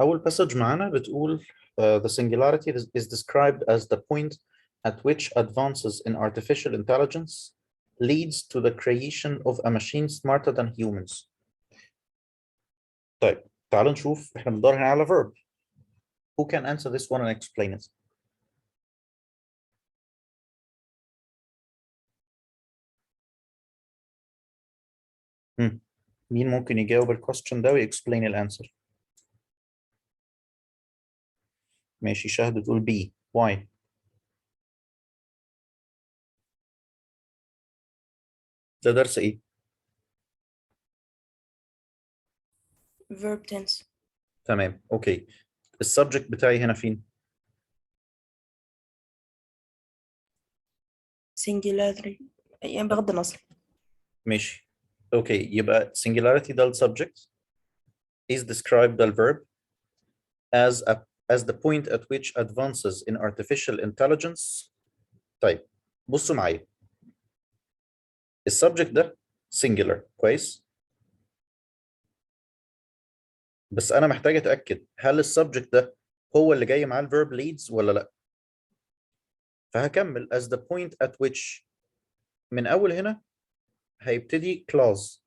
أول passage معانا بتقول the singularity is described as the point at which advances in artificial intelligence leads to the creation of a machine smarter than humans. طيب تعالوا نشوف احنا بندور هنا على verb. Who can answer this one and explain it? مين ممكن يجاوب الكويستشن ده ويexplain الانسر؟ ماشي، شهد بتقول B. Why؟ ده درس ايه؟ verb tense. تمام، اوكي. السبجكت بتاعي هنا فين؟ singularity يعني بغض النظر. ماشي، اوكي. يبقى singularity ده السبجكت is described the verb as the point at which advances in artificial intelligence. طيب بصوا معايا، السبجكت ده singular كويس، بس انا محتاج اتاكد هل السبجكت ده هو اللي جاي معاه الفيرب leads ولا لا. فهكمل as the point at which، من اول هنا هيبتدي clause.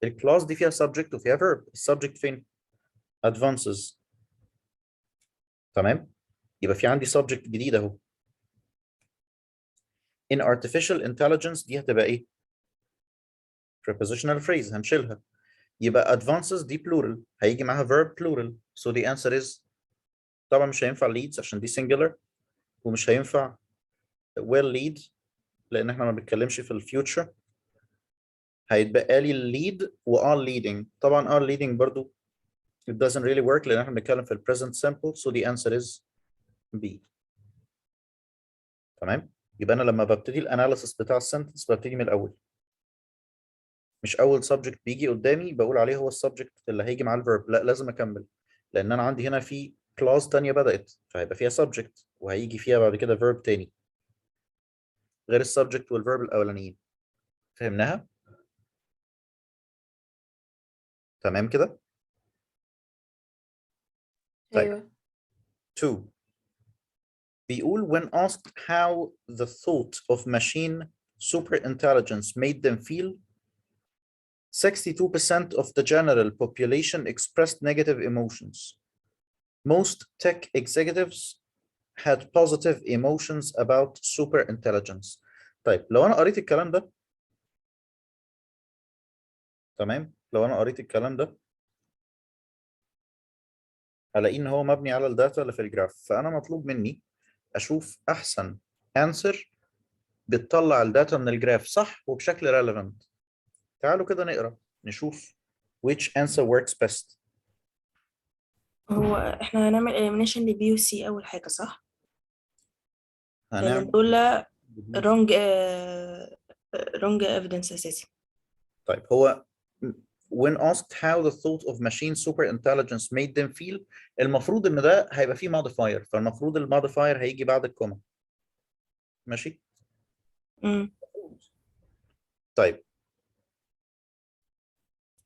الكلاوز دي فيها subject وفيها verb. السبجكت فين؟ advances. تمام، يبقى في عندي subject جديد اهو. in artificial intelligence دي هتبقى ايه؟ prepositional phrase هنشيلها. يبقى advances دي plural، هيجي معاها verb plural. so the answer is، طبعا مش هينفع leads عشان دي singular، ومش هينفع will lead لان احنا ما بنتكلمش في الفيوتشر. هيتبقى لي lead و are leading. طبعا are leading برضو it doesn't really work لان احنا بنتكلم في ال present simple. so the answer is B. تمام، يبقى انا لما ببتدي الاناليسيس بتاع السنتنس ببتدي من الاول، مش اول سبجكت بيجي قدامي بقول عليه هو السبجكت اللي هيجي مع الفيرب. لا، لازم اكمل، لان انا عندي هنا في كلاوز تانية بدأت، فهيبقى فيها سبجكت وهيجي فيها بعد كده فيرب تاني غير السبجكت والفيرب الاولانيين. فهمناها؟ تمام كده. طيب ايوه. 2 بيقول when asked how the thought of machine super intelligence made them feel, 62% of the general population expressed negative emotions. Most tech executives had positive emotions about super intelligence. طيب لو انا قريت الكلام ده، تمام، لو انا قريت الكلام ده هلاقي ان هو مبني على الداتا اللي في الجراف. فانا مطلوب مني اشوف احسن انسر بتطلع الداتا من الجراف صح وبشكل relevant. تعالوا كده نقرا نشوف which answer works best. هو احنا هنعمل elimination لبي وسي اول حاجة صح؟ لان هنعمل دول wrong wrong evidence اساسي. طيب هو when asked how the thought of machine super intelligence made them feel، المفروض ان ده هيبقى فيه modifier، فالمفروض الموديفاير هيجي بعد الكوما. ماشي. طيب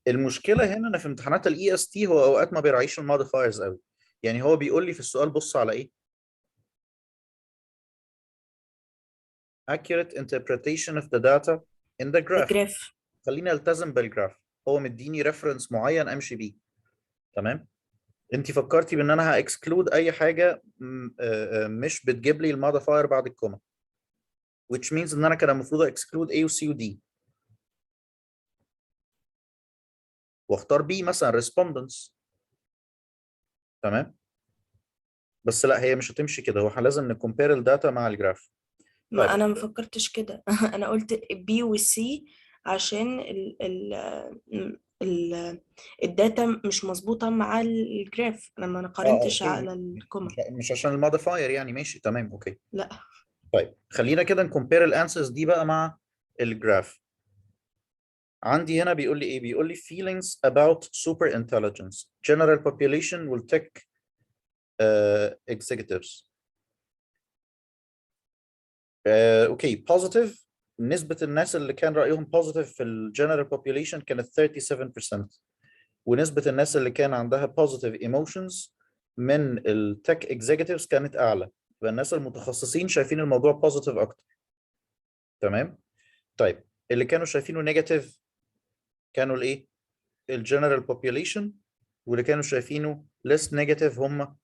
المشكله هنا ان في امتحانات الاي اس تي هو اوقات ما بيراعيش الموديفايرز قوي. يعني هو بيقول لي في السؤال بص على ايه؟ accurate interpretation of the data in the graph. الجراف. خليني التزم بالجراف، هو مديني ريفرنس معين امشي بيه. تمام، انت فكرتي بان انا هاكسكلود اي حاجه مش بتجيب لي الموديفاير بعد الكوما، which means ان انا كان المفروض اكسكلود A و C و D واختار B مثلا respondents. تمام، بس لا هي مش هتمشي كده، هو لازم نكمبير الداتا مع الجراف. طيب ما انا ما فكرتش كده. انا قلت بي وسي عشان ال الداتا مش مظبوطة مع الجراف. انا ما قارنتش اوكي، على الكوما. مش عشان الموديفاير يعني. ماشي تمام اوكي. لا. طيب خلينا كده نكمبير الانسرز دي بقى مع الجراف. عندي هنا بيقول لي ايه؟ بيقول لي feelings about super intelligence general population will tech executives. اوكي positive، نسبة الناس اللي كان رأيهم positive في الجنرال population كانت 37%، ونسبة الناس اللي كان عندها positive emotions من التك executives كانت أعلى. يبقى الناس المتخصصين شايفين الموضوع positive أكتر. تمام؟ طيب اللي كانوا شايفينه نيجاتيف كانوا الايه؟ الجنرال population، واللي كانوا شايفينه less negative هم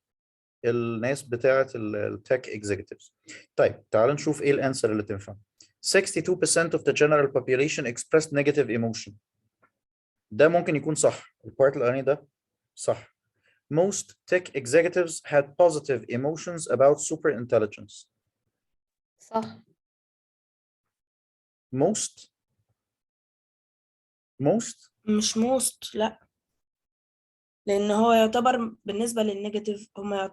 الناس بتاعه التك executives. طيب تعال نشوف ايه الانسر اللي تنفع. 62% of the general population expressed negative emotion. ده ممكن يكون صح، البارت الاولاني ده صح. Most tech executives had positive emotions about super intelligence. صح. Most مش موست، لا، لان هو يعتبر بالنسبة للنيجاتيف هما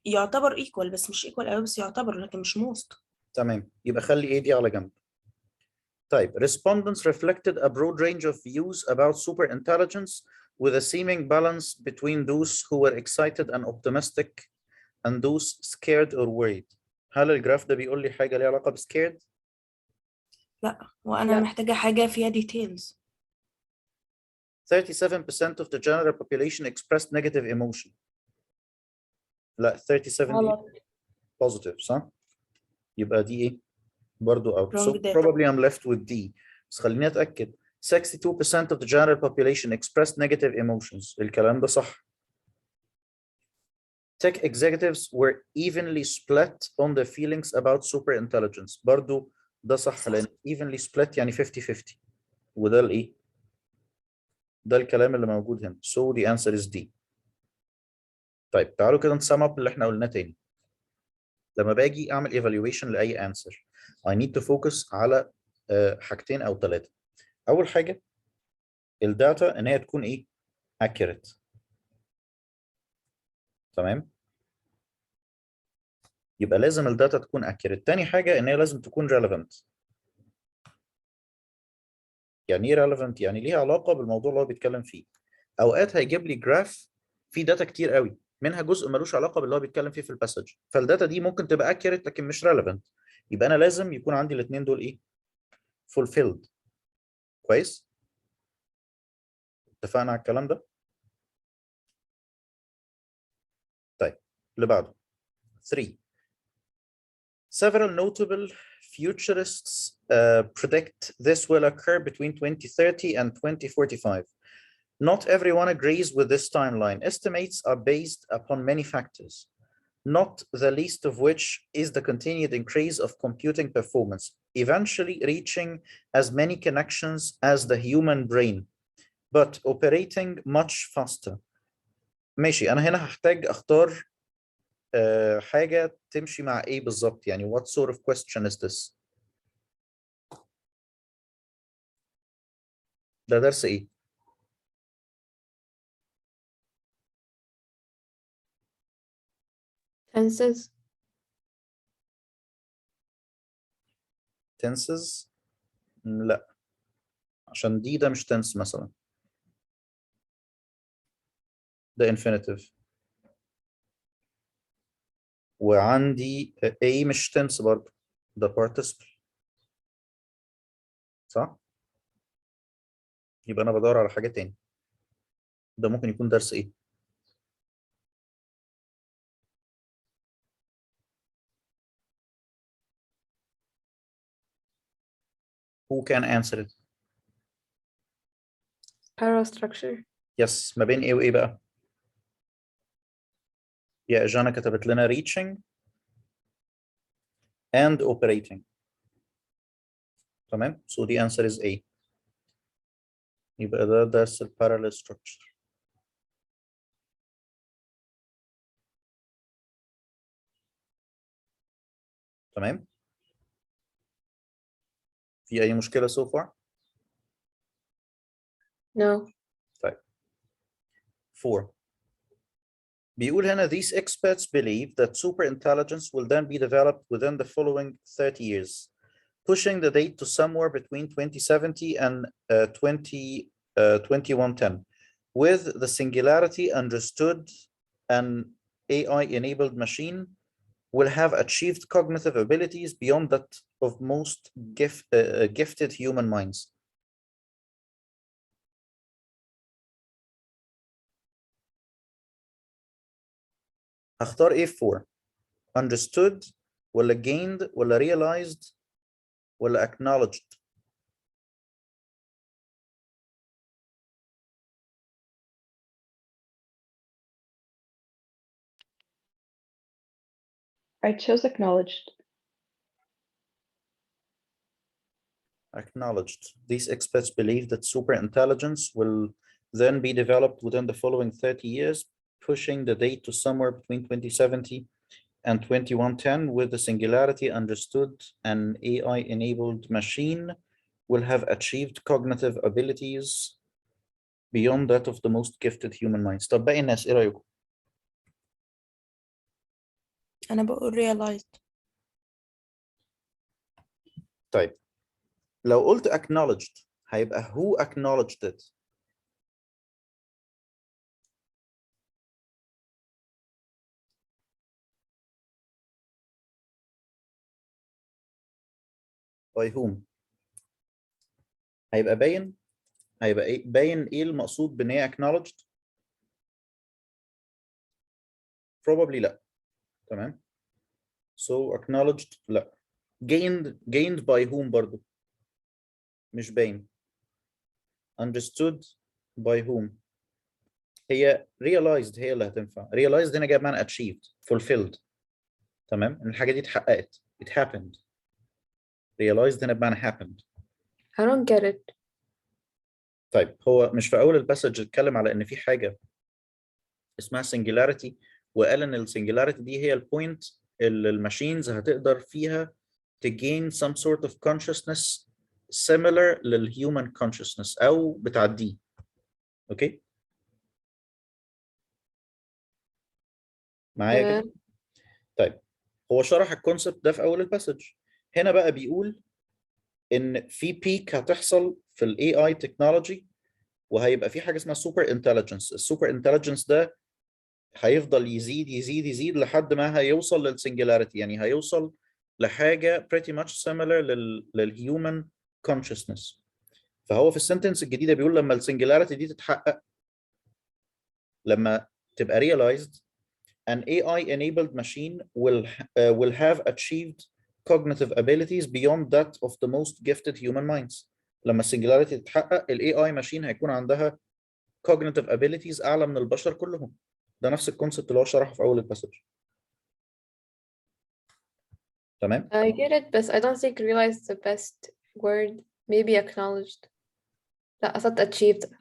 يعتبر ايكوال، بس مش ايكوال قوي، بس يعتبر لكن مش موست. تمام، يبقى خلي ايه دي على جنب. طيب respondents reflected a broad range of views about super intelligence with a seeming balance between those who were excited and optimistic and those scared or worried. هل الجراف ده بيقول لي حاجة ليها علاقة بscared؟ لا، وانا لا. محتاجة حاجة فيها ديتيلز. 37% of the general population expressed negative emotion. لا 37 ايه؟ غلط. positive صح؟ يبقى دي ايه؟ برضو out. So wrong data. probably I'm left with D. بس خليني اتأكد. 62% of the general population expressed negative emotions. الكلام ده صح. Tech executives were evenly split on their feelings about super intelligence. برضو ده صح لأن evenly split يعني 50-50. وده الايه؟ ده الكلام اللي موجود هنا. So the answer is D. طيب تعالوا كده نسم اب اللي احنا قلناه تاني. لما باجي اعمل evaluation لاي answer I need to focus على حاجتين او ثلاثه. اول حاجه الداتا ان هي تكون ايه؟ accurate. تمام؟ يبقى لازم الداتا تكون accurate. تاني حاجه ان هي لازم تكون relevant. يعني ايه relevant؟ يعني ليها علاقه بالموضوع اللي هو بيتكلم فيه. اوقات هيجيب لي جراف فيه داتا كتير قوي، منها جزء ملوش علاقه باللي هو بيتكلم فيه في الباسج، فالداتا دي ممكن تبقى accurate لكن مش relevant. يبقى انا لازم يكون عندي الاثنين دول ايه؟ fulfilled. كويس؟ اتفقنا على الكلام ده؟ طيب اللي بعده 3. Several notable futurists predict this will occur between 2030 and 2045. Not everyone agrees with this timeline. Estimates are based upon many factors, not the least of which is the continued increase of computing performance, eventually reaching as many connections as the human brain, but operating much faster. ماشي، أنا هنا هحتاج أختار حاجة تمشي مع إيه بالظبط؟ يعني what sort of question is this؟ ده درس إيه؟ tenses. tenses؟ لا، عشان ده مش tense مثلا، ده infinitive. وعندي A مش tense برضه، ده participle. صح؟ يبقى أنا بدور على حاجة تاني. ده ممكن يكون درس إيه؟ Who can answer it؟ Parastructure. يس، ما بين إيه وإيه بقى؟ يا جانا كتبت لنا reaching and operating. تمام؟ So the answer is A. يبقى ده درس ال parallel structure. تمام؟ في أي مشكلة so far؟ No. طيب 4. بيقول هنا these experts believe that superintelligence will then be developed within the following 30 years, pushing the date to somewhere between 2070 and 2110, with the singularity understood an AI-enabled machine will have achieved cognitive abilities beyond that of most gifted human minds. هختار ايه في 4؟ understood ولا gained ولا realized ولا acknowledged؟ I chose acknowledged. Acknowledged. These experts believe that superintelligence will then be developed within the following 30 years, pushing the date to somewhere between 2070 and 2110, with the singularity understood, an AI-enabled machine will have achieved cognitive abilities beyond that of the most gifted human minds. طب باقي الناس ايه رأيكم؟ أنا بقول realized. طيب لو قلت acknowledged هيبقى who acknowledged it؟ by whom؟ هيبقى باين ايه باين ايه المقصود بان هي acknowledged؟ probably لا. تمام. so acknowledged لا. gained by whom برضو مش باين. understood by whom؟ هي realized هي اللي هتنفع. realized هنا جايب معنى achieved fulfilled. تمام ان الحاجه دي اتحققت it happened. realized هنا بمعنى happened. I don't get it. طيب هو مش في اول الباسج اتكلم على ان في حاجه اسمها singularity وقال ان السنجلاريتي دي هي البوينت اللي الماشينز هتقدر فيها to gain some sort of consciousness similar للhuman consciousness او بتعديه. اوكي معايا كده؟ تمام. طيب هو شرح الكونسبت ده في اول الباسج. هنا بقى بيقول ان في بيك هتحصل في الاي اي تكنولوجي وهيبقى في حاجه اسمها سوبر انتليجنس. السوبر انتليجنس ده هيفضل يزيد يزيد يزيد لحد ما هيوصل للسنجلاريتي، يعني هيوصل لحاجه pretty much similar للhuman consciousness. فهو في السنتنس الجديده بيقول لما السنجلاريتي دي تتحقق، لما تبقى realized, an AI enabled machine will have achieved cognitive abilities beyond that of the most gifted human minds. لما السنجلاريتي تتحقق ال AI machine هيكون عندها cognitive abilities اعلى من البشر كلهم. ده نفس الكونسبت اللي هو شرحه في اول الباسج. تمام؟ I get it, but I don't think realized the best word. Maybe acknowledged. لا أصدق achieved.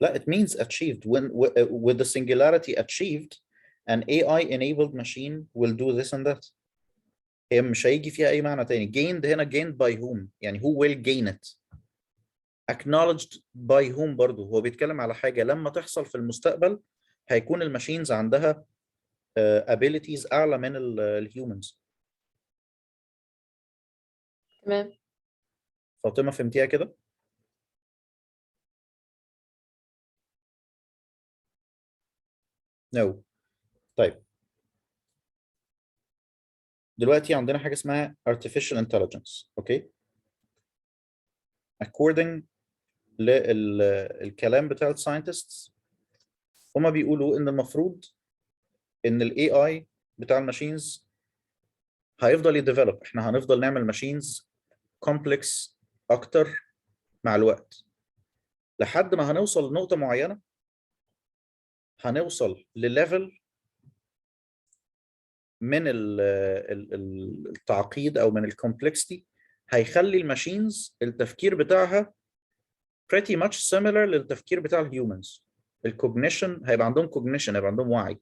لا, it means achieved. When with the singularity achieved, an AI enabled machine will do this and that. هي مش هيجي فيها اي معنى تاني. gained هنا gained by whom؟ يعني who will gain it. acknowledged by whom برضو هو بيتكلم على حاجة لما تحصل في المستقبل هيكون الماشينز عندها abilities أعلى من الهيومنز. تمام. فاطمة فهمتيها كده؟ No. طيب دلوقتي عندنا حاجة اسمها artificial intelligence. اوكي according للكلام بتاع الساينتستس هما بيقولوا ان المفروض ان الاي اي بتاع الماشينز هيفضل يديفلوب. احنا هنفضل نعمل ماشينز كومبلكس اكتر مع الوقت لحد ما هنوصل لنقطة معينة، هنوصل لليفل من التعقيد او من الكومبلكسيتي هيخلي الماشينز التفكير بتاعها pretty much similar للتفكير بتاع الهيومنز. الكوجنيشن هيبقى عندهم كوجنيشن، هيبقى عندهم وعي.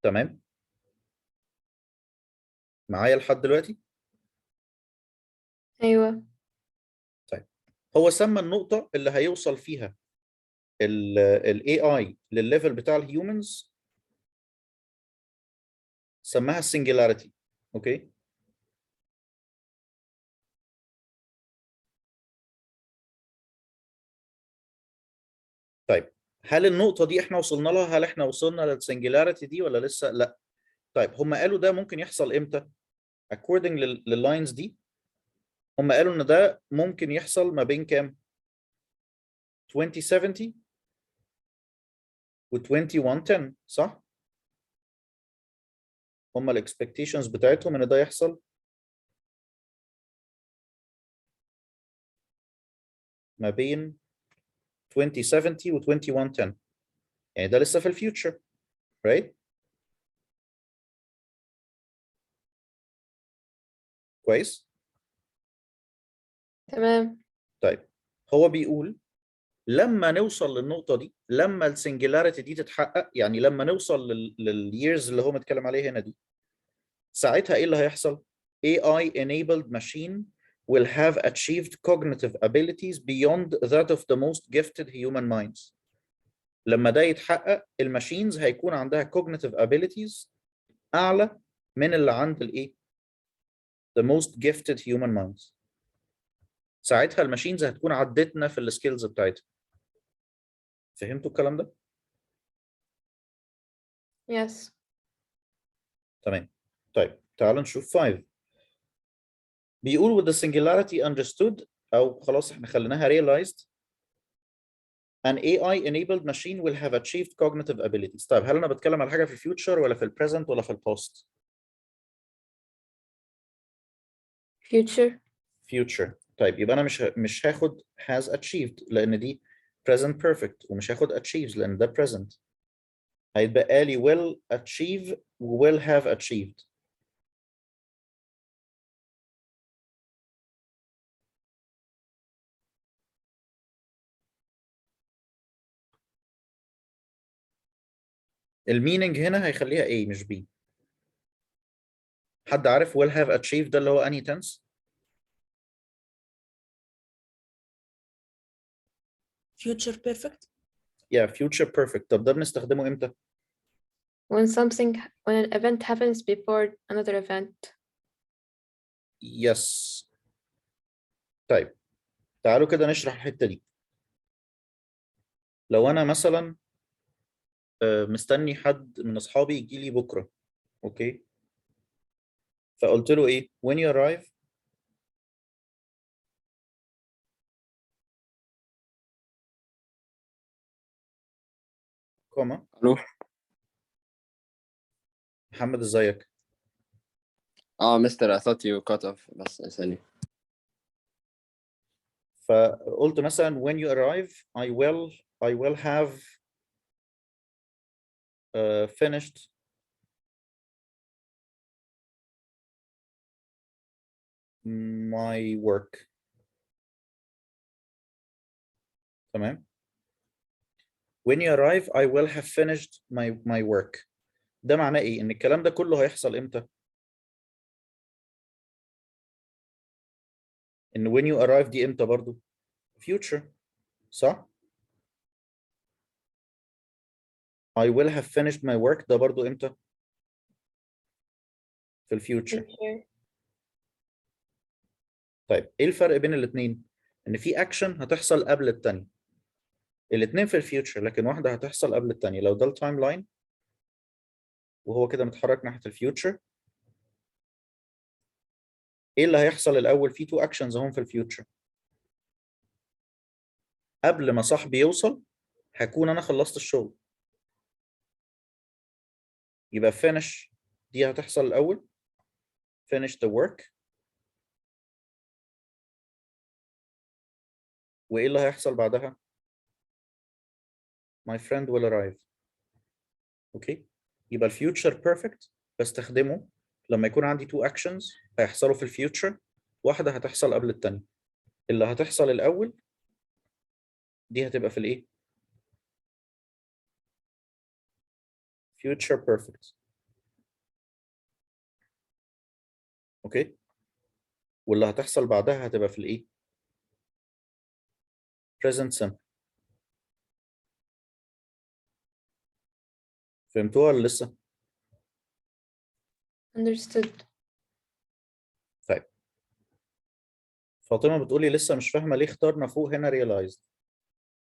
تمام معايا لحد دلوقتي؟ أيوة. طيب هو سمى النقطة اللي هيوصل فيها ال AI للليفل بتاع الهيومنز سماها السنجلاريتي. اوكي طيب هل النقطة دي احنا وصلنا لها؟ هل احنا وصلنا للسنجلاريتي دي ولا لسه؟ لا. طيب هم قالوا ده ممكن يحصل امتى؟ according لللاينز دي هم قالوا ان ده ممكن يحصل ما بين كام؟ 2070 و 2110 صح؟ هم الاكسبكتيشنز بتاعتهم ان ده يحصل ما بين 2070 و 2110. يعني ده لسه في الفيوتشر right؟ كويس؟ تمام. طيب هو بيقول لما نوصل للنقطة دي، لما السنجلاريتي دي تتحقق، يعني لما نوصل لليرز اللي هو متكلم عليه هنا دي، ساعتها ايه اللي هيحصل؟ AI enabled machine will have achieved cognitive abilities beyond that of the most gifted human minds. لما ده يتحقق الماشينز هيكون عندها cognitive abilities اعلى من اللي عند الايه؟ the most gifted human minds. ساعتها الماشينز هتكون عدتنا في السكيلز بتاعتها. فهمتوا الكلام ده؟ Yes. تمام. طيب تعالوا نشوف 5. بيقول with the singularity understood، او خلاص احنا خليناها realized، an AI enabled machine will have achieved cognitive abilities. طيب هل انا بتكلم على حاجه في الفيوتشر ولا في البريزنت ولا في الباست؟ Future. future. طيب يبقى انا مش هاخد has achieved لان دي present perfect، ومش هاخد achieves لان ده present. هيتبقى لي will achieve و will have achieved. المينينج هنا هيخليها A مش B. حد عارف will have achieved ده اللي هو انهي tense؟ future perfect. yeah future perfect. طب ده بنستخدمه امتى؟ When an event happens before another event. yes. طيب تعالوا كده نشرح الحتة دي. لو انا مثلا مستني حد من اصحابي يجي لي بكره، اوكي، فقلت له ايه when you arrive كوما. الو. محمد ازيك؟ مستر I thought you cut off بس ثانية. فقلت مثلا when you arrive I will have finished my work. تمام. when you arrive I will have finished my work. ده معناه ايه؟ ان الكلام ده كله هيحصل امتى؟ ان when you arrive دي امتى برضو؟ future صح؟ I will have finished my work ده برضو امتى؟ في الفيوتشر. Future. طيب ايه الفرق بين الاثنين؟ ان في اكشن هتحصل قبل الثانيه. الاثنين في الفيوتشر لكن واحده هتحصل قبل الثانيه. لو ده التايم لاين وهو كده متحرك ناحيه الفيوتشر، ايه اللي هيحصل الاول؟ في تو اكشنز هم في الفيوتشر. قبل ما صاحبي يوصل هكون انا خلصت الشغل، يبقى finish دي هتحصل الاول، finish the work. وايه اللي هيحصل بعدها؟ my friend will arrive. اوكي، يبقى الفيوتشر بيرفكت بستخدمه لما يكون عندي تو اكشنز هيحصلوا في الفيوتشر، واحده هتحصل قبل الثانيه. اللي هتحصل الاول دي هتبقى في الايه؟ future perfect. اوكي، واللي هتحصل بعدها هتبقى في الايه؟ present simple. فهمتوها ولا لسه؟ Understood. طيب فاطمه بتقولي لسه مش فاهمه ليه اخترنا فوق هنا realized.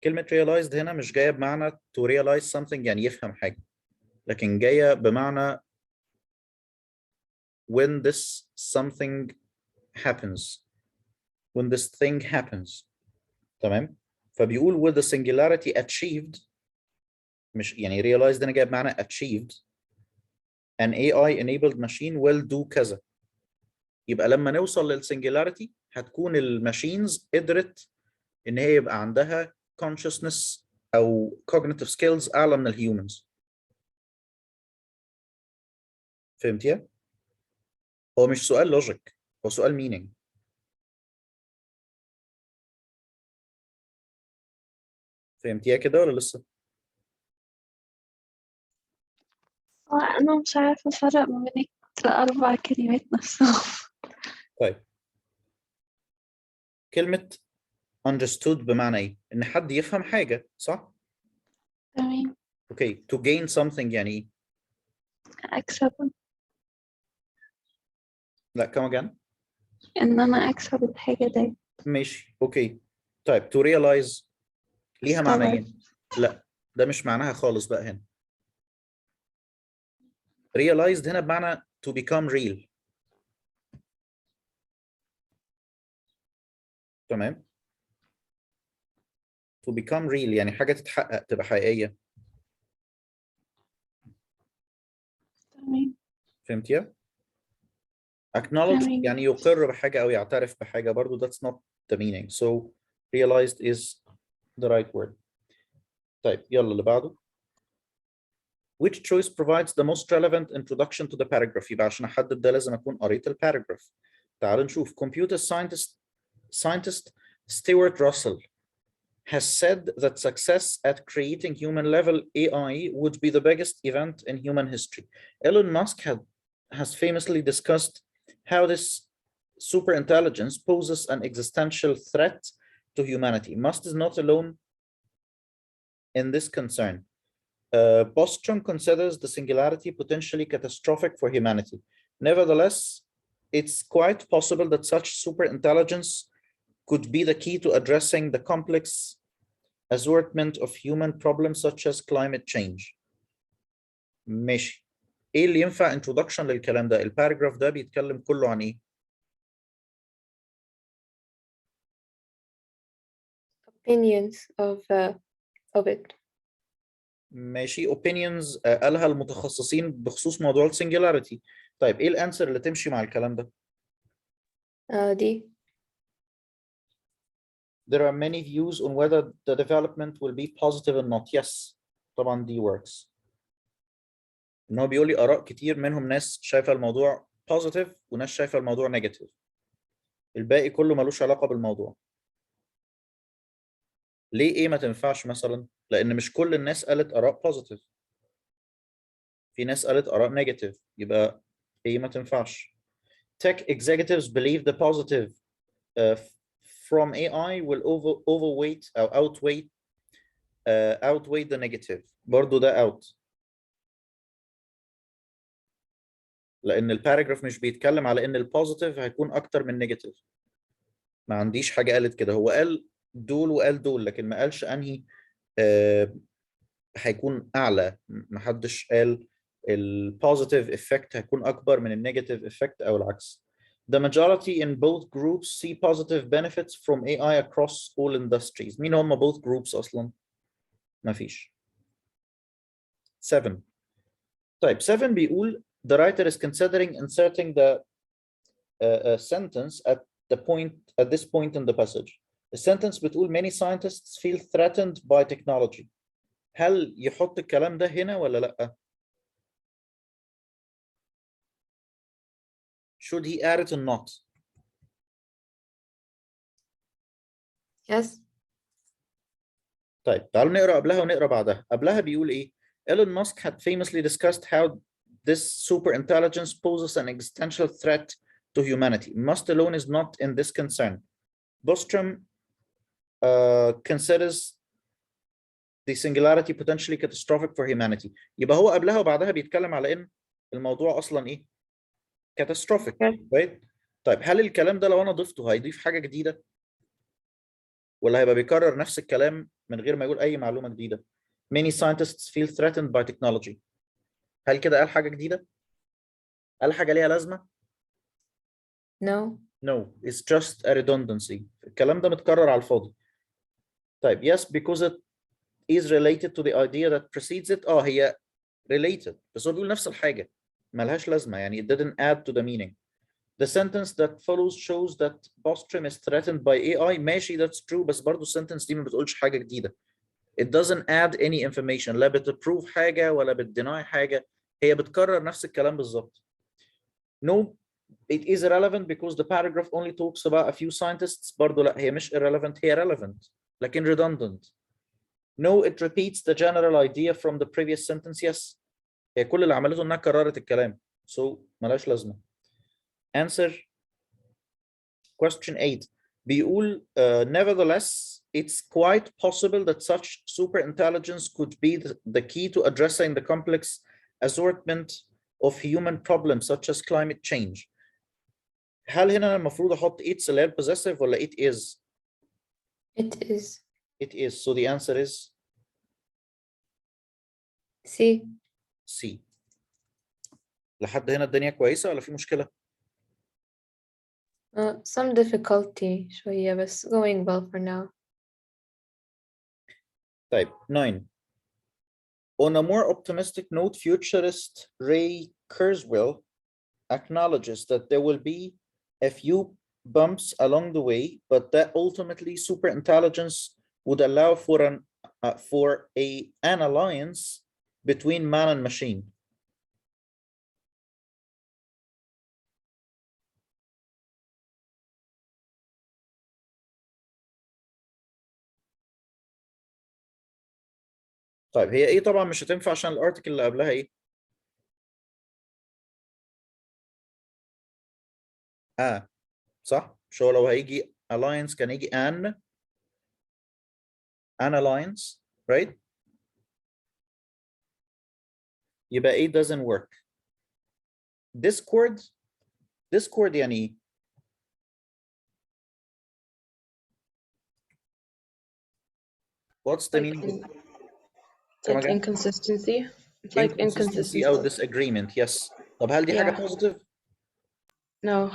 كلمه realized هنا مش جايه بمعنى to realize something يعني يفهم حاجه، لكن جايه بمعنى when this something happens، when this thing happens. تمام. فبيقول with the singularity achieved، مش يعني realized هنا جايه بمعنى achieved an AI enabled machine will do كذا. يبقى لما نوصل للسنجلاريتي هتكون الماشينز قدرت ان هي يبقى عندها consciousness او cognitive skills اعلى من الهيومنز. فهمتيها؟ هو مش سؤال لوجيك، هو سؤال meaning. فهمتيها كده ولا لسه؟ أنا مش عارفة أفرق ما بين الأربع كلمات نفسهم. طيب كلمة understood بمعنى ايه؟ ان حد يفهم حاجة، صح؟ تمام. اوكي to gain something يعني ايه؟ أكسب. لا come again. إن أنا أكسب الحاجة دي. ماشي اوكي. طيب to realize ليها استوعب. معنيين. لا ده مش معناها خالص بقى هنا. realized هنا بمعنى to become real. تمام. to become real يعني حاجة تتحقق تبقى حقيقية. تمام. فهمتيها؟ acknowledge تمام. يعني يقر بحاجة أو يعترف بحاجة برضو that's not the meaning. So realized is the right word. طيب يلا اللي بعده. Which choice provides the most relevant introduction to the paragraph؟ يبقى عشان أحدد ده لازم أكون قريت الباراجراف. تعالوا نشوف. Computer scientist Stuart Russell has said that success at creating human-level AI would be the biggest event in human history. Elon Musk has famously discussed how this superintelligence poses an existential threat to humanity. Musk is not alone in this concern. Bostrom considers the singularity potentially catastrophic for humanity. Nevertheless, it's quite possible that such superintelligence could be the key to addressing the complex assortment of human problems such as climate change. ماشي. ايه اللي ينفع introduction للكلام ده؟ الباراجراف ده بيتكلم كله عن ايه؟ opinions of it. ماشي. opinions قالها المتخصصين بخصوص موضوع السنجلاريتي. طيب ايه الانسر اللي تمشي مع الكلام ده؟ دي. There are many views on whether the development will be positive or not. Yes. طبعا دي works. ان هو بيقول لي اراء كتير منهم ناس شايفه الموضوع positive وناس شايفه الموضوع negative. الباقي كله ملوش علاقه بالموضوع. ليه ايه ما تنفعش مثلا؟ لان مش كل الناس قالت اراء positive. في ناس قالت اراء negative، يبقى ايه ما تنفعش. Tech executives believe the positive from AI will overweight or outweigh the negative. برضو ده out. لان الباراجراف مش بيتكلم على ان البوزيتيف هيكون اكتر من النيجاتيف. ما عنديش حاجه قالت كده. هو قال دول وقال دول لكن ما قالش انهي هيكون اعلى. ما حدش قال البوزيتيف افكت هيكون اكبر من النيجاتيف افكت او العكس. The majority in both groups see positive benefits from AI across all industries. مين هم both groups اصلا؟ ما فيش. 7. طيب 7 بيقول the writer is considering inserting the sentence at this point in the passage. السنتنس بتقول many scientists feel threatened by technology. هل يحط الكلام ده هنا ولا لا؟ Should he add it or not? yes. طيب تعالوا نقرا قبلها ونقرا بعدها. قبلها بيقول ايه؟ Elon Musk had famously discussed how this super intelligence poses an existential threat to humanity. Musk alone is not in this concern. Bostrom considers the singularity potentially catastrophic for humanity. يبقى هو قبلها وبعدها بيتكلم على ان الموضوع اصلا ايه؟ catastrophic. right? طيب هل الكلام ده لو انا ضفته هيضيف حاجه جديده؟ ولا هيبقى بيكرر نفس الكلام من غير ما يقول اي معلومه جديده؟ Many scientists feel threatened by technology. هل كده قال حاجه جديده؟ قال حاجه ليها لازمه؟ no. No, it's just a redundancy. الكلام ده متكرر على الفاضي. طيب yes because it is related to the idea that precedes it. هي related بس هو بيقول نفس الحاجه. ملهاش لازمة يعني it didn't add to the meaning. The sentence that follows shows that Bostrom is threatened by AI. ماشي that's true بس برضو السنتنس دي ما بتقولش حاجة جديدة. It doesn't add any information. لا بتprove حاجة ولا بتdeny حاجة. هي بتكرر نفس الكلام بالظبط. No, it is irrelevant because the paragraph only talks about a few scientists. برضو لا هي مش irrelevant هي relevant لكن redundant. No, it repeats the general idea from the previous sentence. Yes. هي كل اللي عملته انها كررت الكلام. So ملهاش لازمة. Answer question 8 بيقول nevertheless it's quite possible that such superintelligence could be the key to addressing the complex assortment of human problems such as climate change. هل هنا المفروض احط it's اللي هي possessive ولا it is؟ It is. It is. So the answer is C. C. لحد هنا الدنيا كويسة ولا في مشكلة؟ Some difficulty شوية بس going well for now. طيب 9. On a more optimistic note, futurist Ray Kurzweil acknowledges that there will be a few bumps along the way, but that ultimately superintelligence would allow for an alliance between man and machine. طيب هي ايه طبعا مش هتنفع عشان الارتكل اللي قبلها ايه؟ صح؟ مش هو لو هيجي alliance كان يجي an alliance right؟ يبقى ايه doesn't work. discord يعني ايه؟ What's the Like meaning? It's like inconsistency. It's like Inconsistency أو disagreement. Yes. طب هل دي حاجة Yeah. positive? No.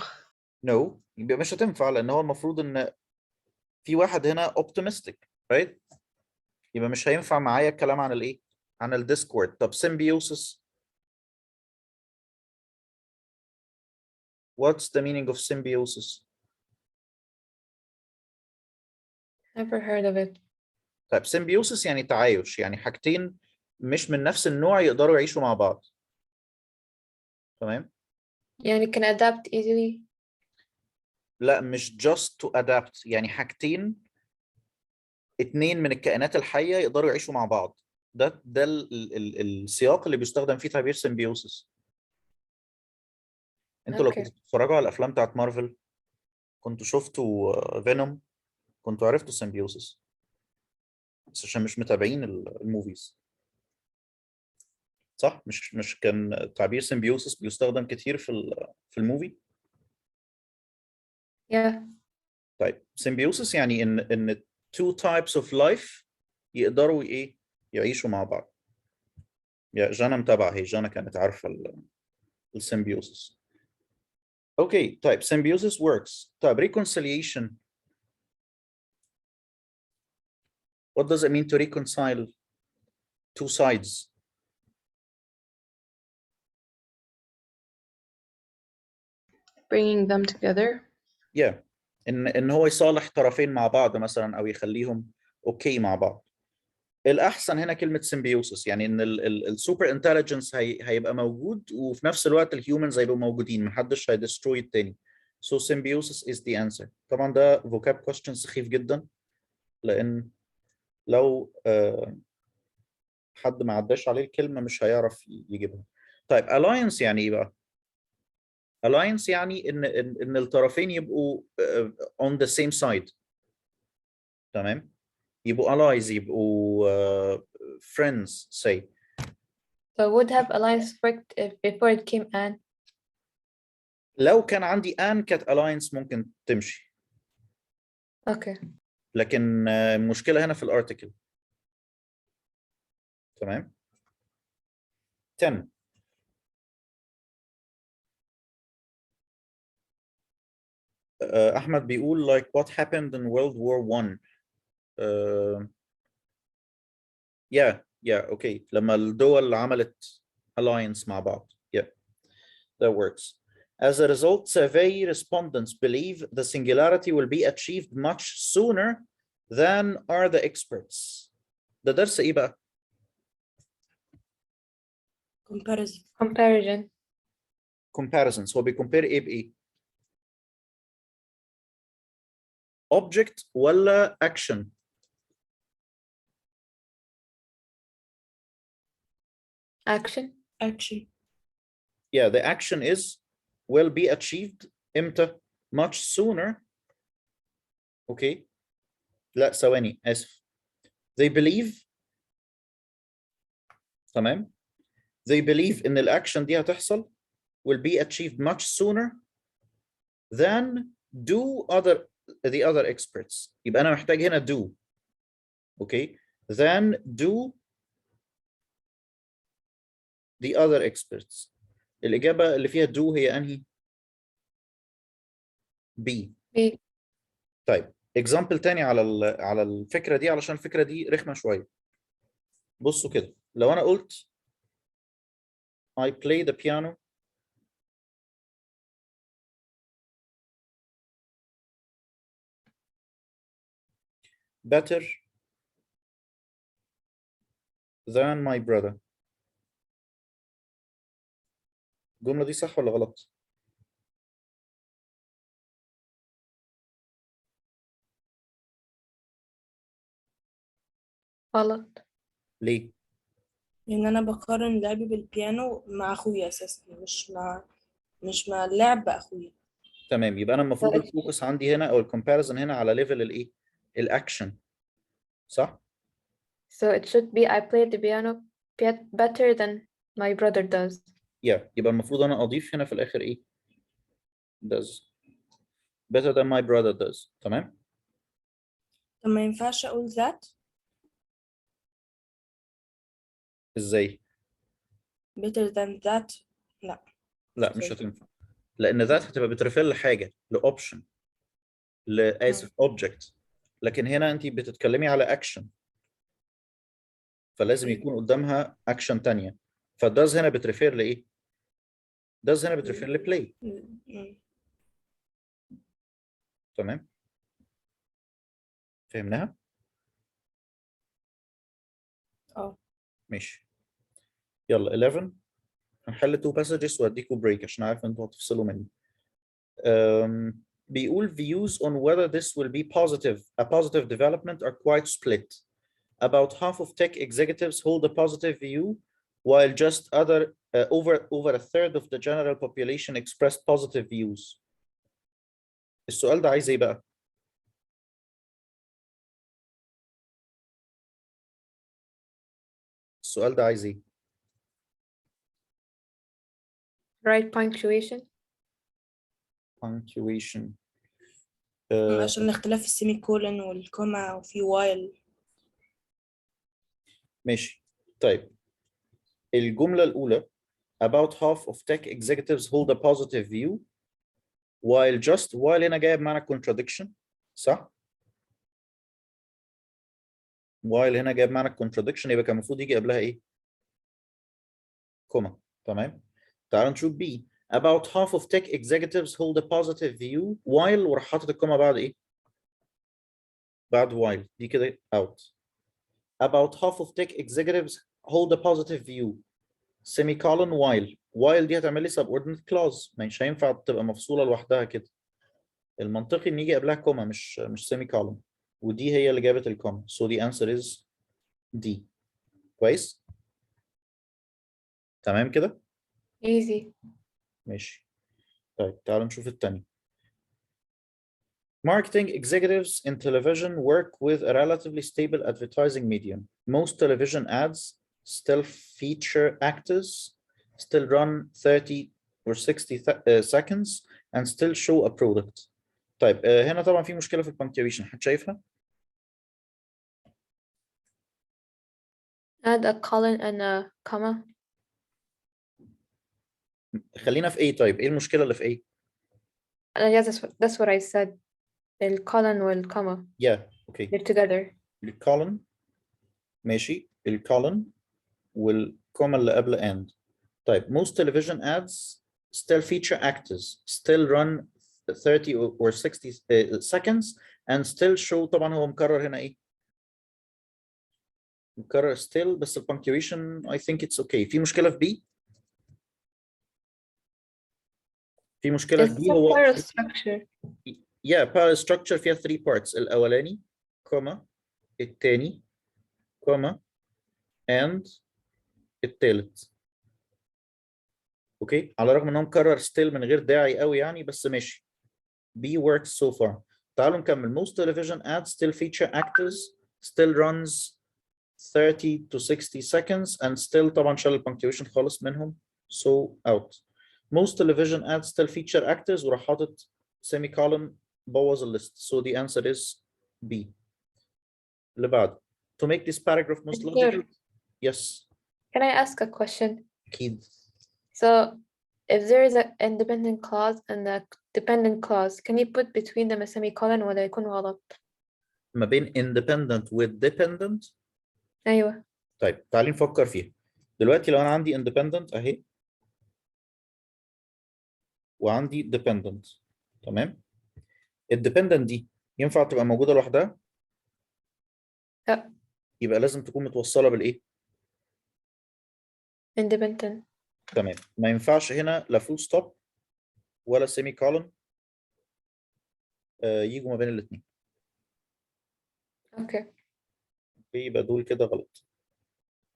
No. يبقى مش هتنفع لأن هو المفروض إن في واحد هنا optimistic, right? يبقى مش هينفع معايا الكلام عن الإيه؟ عن الديسكورد. طب symbiosis. What's the meaning of symbiosis? Never heard of it. طيب symbiosis يعني تعايش، يعني حاجتين مش من نفس النوع يقدروا يعيشوا مع بعض. تمام؟ يعني can adapt easily. لا مش just to adapt، يعني حاجتين اتنين من الكائنات الحية يقدروا يعيشوا مع بعض. ده السياق اللي بيستخدم فيه تعبير symbiosis. انتوا لو كنتوا بتتفرجوا على الافلام بتاعت مارفل كنتوا شفتوا فينوم كنتوا عرفتوا symbiosis بس عشان مش متابعين الموفيز. صح؟ مش كان تعبير symbiosis بيستخدم كتير في الموفي؟ Yeah. طيب symbiosis يعني ان two types of life يقدروا ايه يعيشوا مع بعض. يا جانا متابعة، هي جانا كانت عارفة السيمبيوسس. اوكي طيب symbiosis works. طيب reconciliation. What does it mean to reconcile two sides? Bringing them together. Yeah. ان هو يصالح طرفين مع بعض مثلا او يخليهم اوكي مع بعض. الاحسن هنا كلمه symbiosis، يعني ان السوبر انتليجنس هيبقى موجود وفي نفس الوقت الهيومنز هيبقوا موجودين، محدش هيدستروي التاني. So symbiosis is the answer. طبعا ده vocab question سخيف جدا لان لو حد ما عداش عليه الكلمه مش هيعرف يجيبها. طيب alliance يعني ايه بقى؟ alliance يعني ان الطرفين يبقوا on the same side. تمام؟ يبقوا allies، يبقوا friends say. So would have alliance worked if before it came an? لو كان عندي an كانت alliance ممكن تمشي. Okay. لكن المشكلة هنا في الارتكل. تمام؟ 10. أحمد بيقول like what happened in World War I. yeah okay لما الدول عملت alliance مع بعض. yeah That works. As a result, survey respondents believe the singularity will be achieved much sooner than are the experts. ده درس ايه بقى؟ comparison. Comparison. Comparisons. هو بيcompare ايه بايه؟ Object ولا action؟ Action. action. Yeah, the action is will be achieved امتى؟ Much sooner. Okay. لا ثواني آسف. They believe. تمام. They believe إن الأكشن دي هتحصل will be achieved much sooner than do the other experts. يبقى أنا محتاج هنا do. Okay. Than do the other experts. الإجابة اللي فيها do هي أنهي؟ B. B. طيب example تاني على الفكرة دي علشان الفكرة دي رخمة شوية. بصوا كده لو أنا قلت I play the piano better than my brother. الجملة دي صح ولا غلط؟ غلط. ليه؟ لان انا بقارن لعبي بالبيانو مع اخويا اساسا، مش مع اللعب باخويا. تمام يبقى أنا المفروض الفوكس عندي هنا أو الكومباريزن هنا على ليفل الإيه؟ الأكشن صح؟ So it should be I played the piano better than my brother does. يبقى المفروض أنا أضيف هنا في الآخر إيه؟ does better than my brother does. تمام؟ طب ما ينفعش اقول that إزاي؟ better than that؟ لا مش هتنفع لأن ذات هتبقى بترفير لحاجة لأوبشن لآسف object، لكن هنا أنت بتتكلمي على أكشن فلازم يكون قدامها أكشن تانية. فdoes هنا بترفير لإيه؟ does هنا بترفير لبلاي. تمام؟ فهمناها؟ ماشي. يلا 11 هنحل 2 passages واديكوا بريك عشان عارف انتوا هتفصلوا مني. بيقول views on whether this will be a positive development are quite split. About half of tech executives hold a positive view, while just over a third of the general population expressed positive views. السؤال ده عايز ايه بقى؟ السؤال ده عايز ايه؟ Right punctuation. punctuation. عشان اختلاف السيمي كولن والكوما وفي وايل. ماشي. طيب الجملة الأولى about half of tech executives hold a positive view while هنا جايب معنى contradiction صح؟ while هنا جايب معنى contradiction يبقى كان المفروض يجي قبلها ايه؟ كوما. تمام؟ تعالوا نشوف B. About half of tech executives hold a positive view while وراح حاطط الكوما بعد ايه؟ بعد while دي كده out. About half of tech executives hold a positive view semicolon while دي هتعمل لي subordinate clause مش هينفع تبقى مفصولة لوحدها كده. المنطقي ان يجي قبلها كوما مش semicolon ودي هي اللي جابت الكوما. So the answer is D. كويس؟ تمام كده؟ Easy. ماشي. طيب تعالوا نشوف التاني. Marketing executives in television work with a relatively stable advertising medium. Most television ads still feature actors, still run 30 or 60 seconds, and still show a product. طيب هنا طبعا في مشكلة في البنكتويشن، حد شايفها؟ Add a colon and a comma. خلينا في ايه طيب؟ ايه المشكلة اللي في ايه؟ Yes, that's what I said. The colon will comma. Yeah, okay. They're together. الكولن ماشي، الكولن والكوما اللي قبل and. طيب most television ads still feature actors still run 30 or 60 seconds and still show. طبعا هو مكرر هنا ايه؟ مكرر still بس punctuation I think it's okay. في مشكلة في B؟ في مشكلة في It's B a هو parallel structure. yeah parallel structure فيها 3 parts. الأولاني كوما التاني كوما and التالت. اوكي على الرغم ان هو مكرر still من غير داعي قوي يعني بس ماشي. B works so far. تعالوا نكمل. Most television ads still feature actors still runs 30 to 60 seconds and still طبعا شال البنكتويشن خالص منهم so out. Most television ads still feature actors وراح حاطط semicolon بوظ الليست. So the answer is B. اللي بعده. To make this paragraph most logical. Yes. Can I ask a question? أكيد. So, if there is an independent clause and a dependent clause, can you put between them a semicolon ولا يكون غلط؟ ما بين independent with dependent. أيوة. طيب تعالي نفكر فيها. دلوقتي لو أنا عندي independent أهي وعندي dependent تمام. الديبندنت دي ينفع تبقى موجودة لوحدها؟ لا. يبقى لازم تكون متوصلة بالإيه؟ independent. تمام. ما ينفعش هنا لا فول ستوب ولا سيمي كولون يجوا ما بين الاثنين. اوكي. يبقى دول كده غلط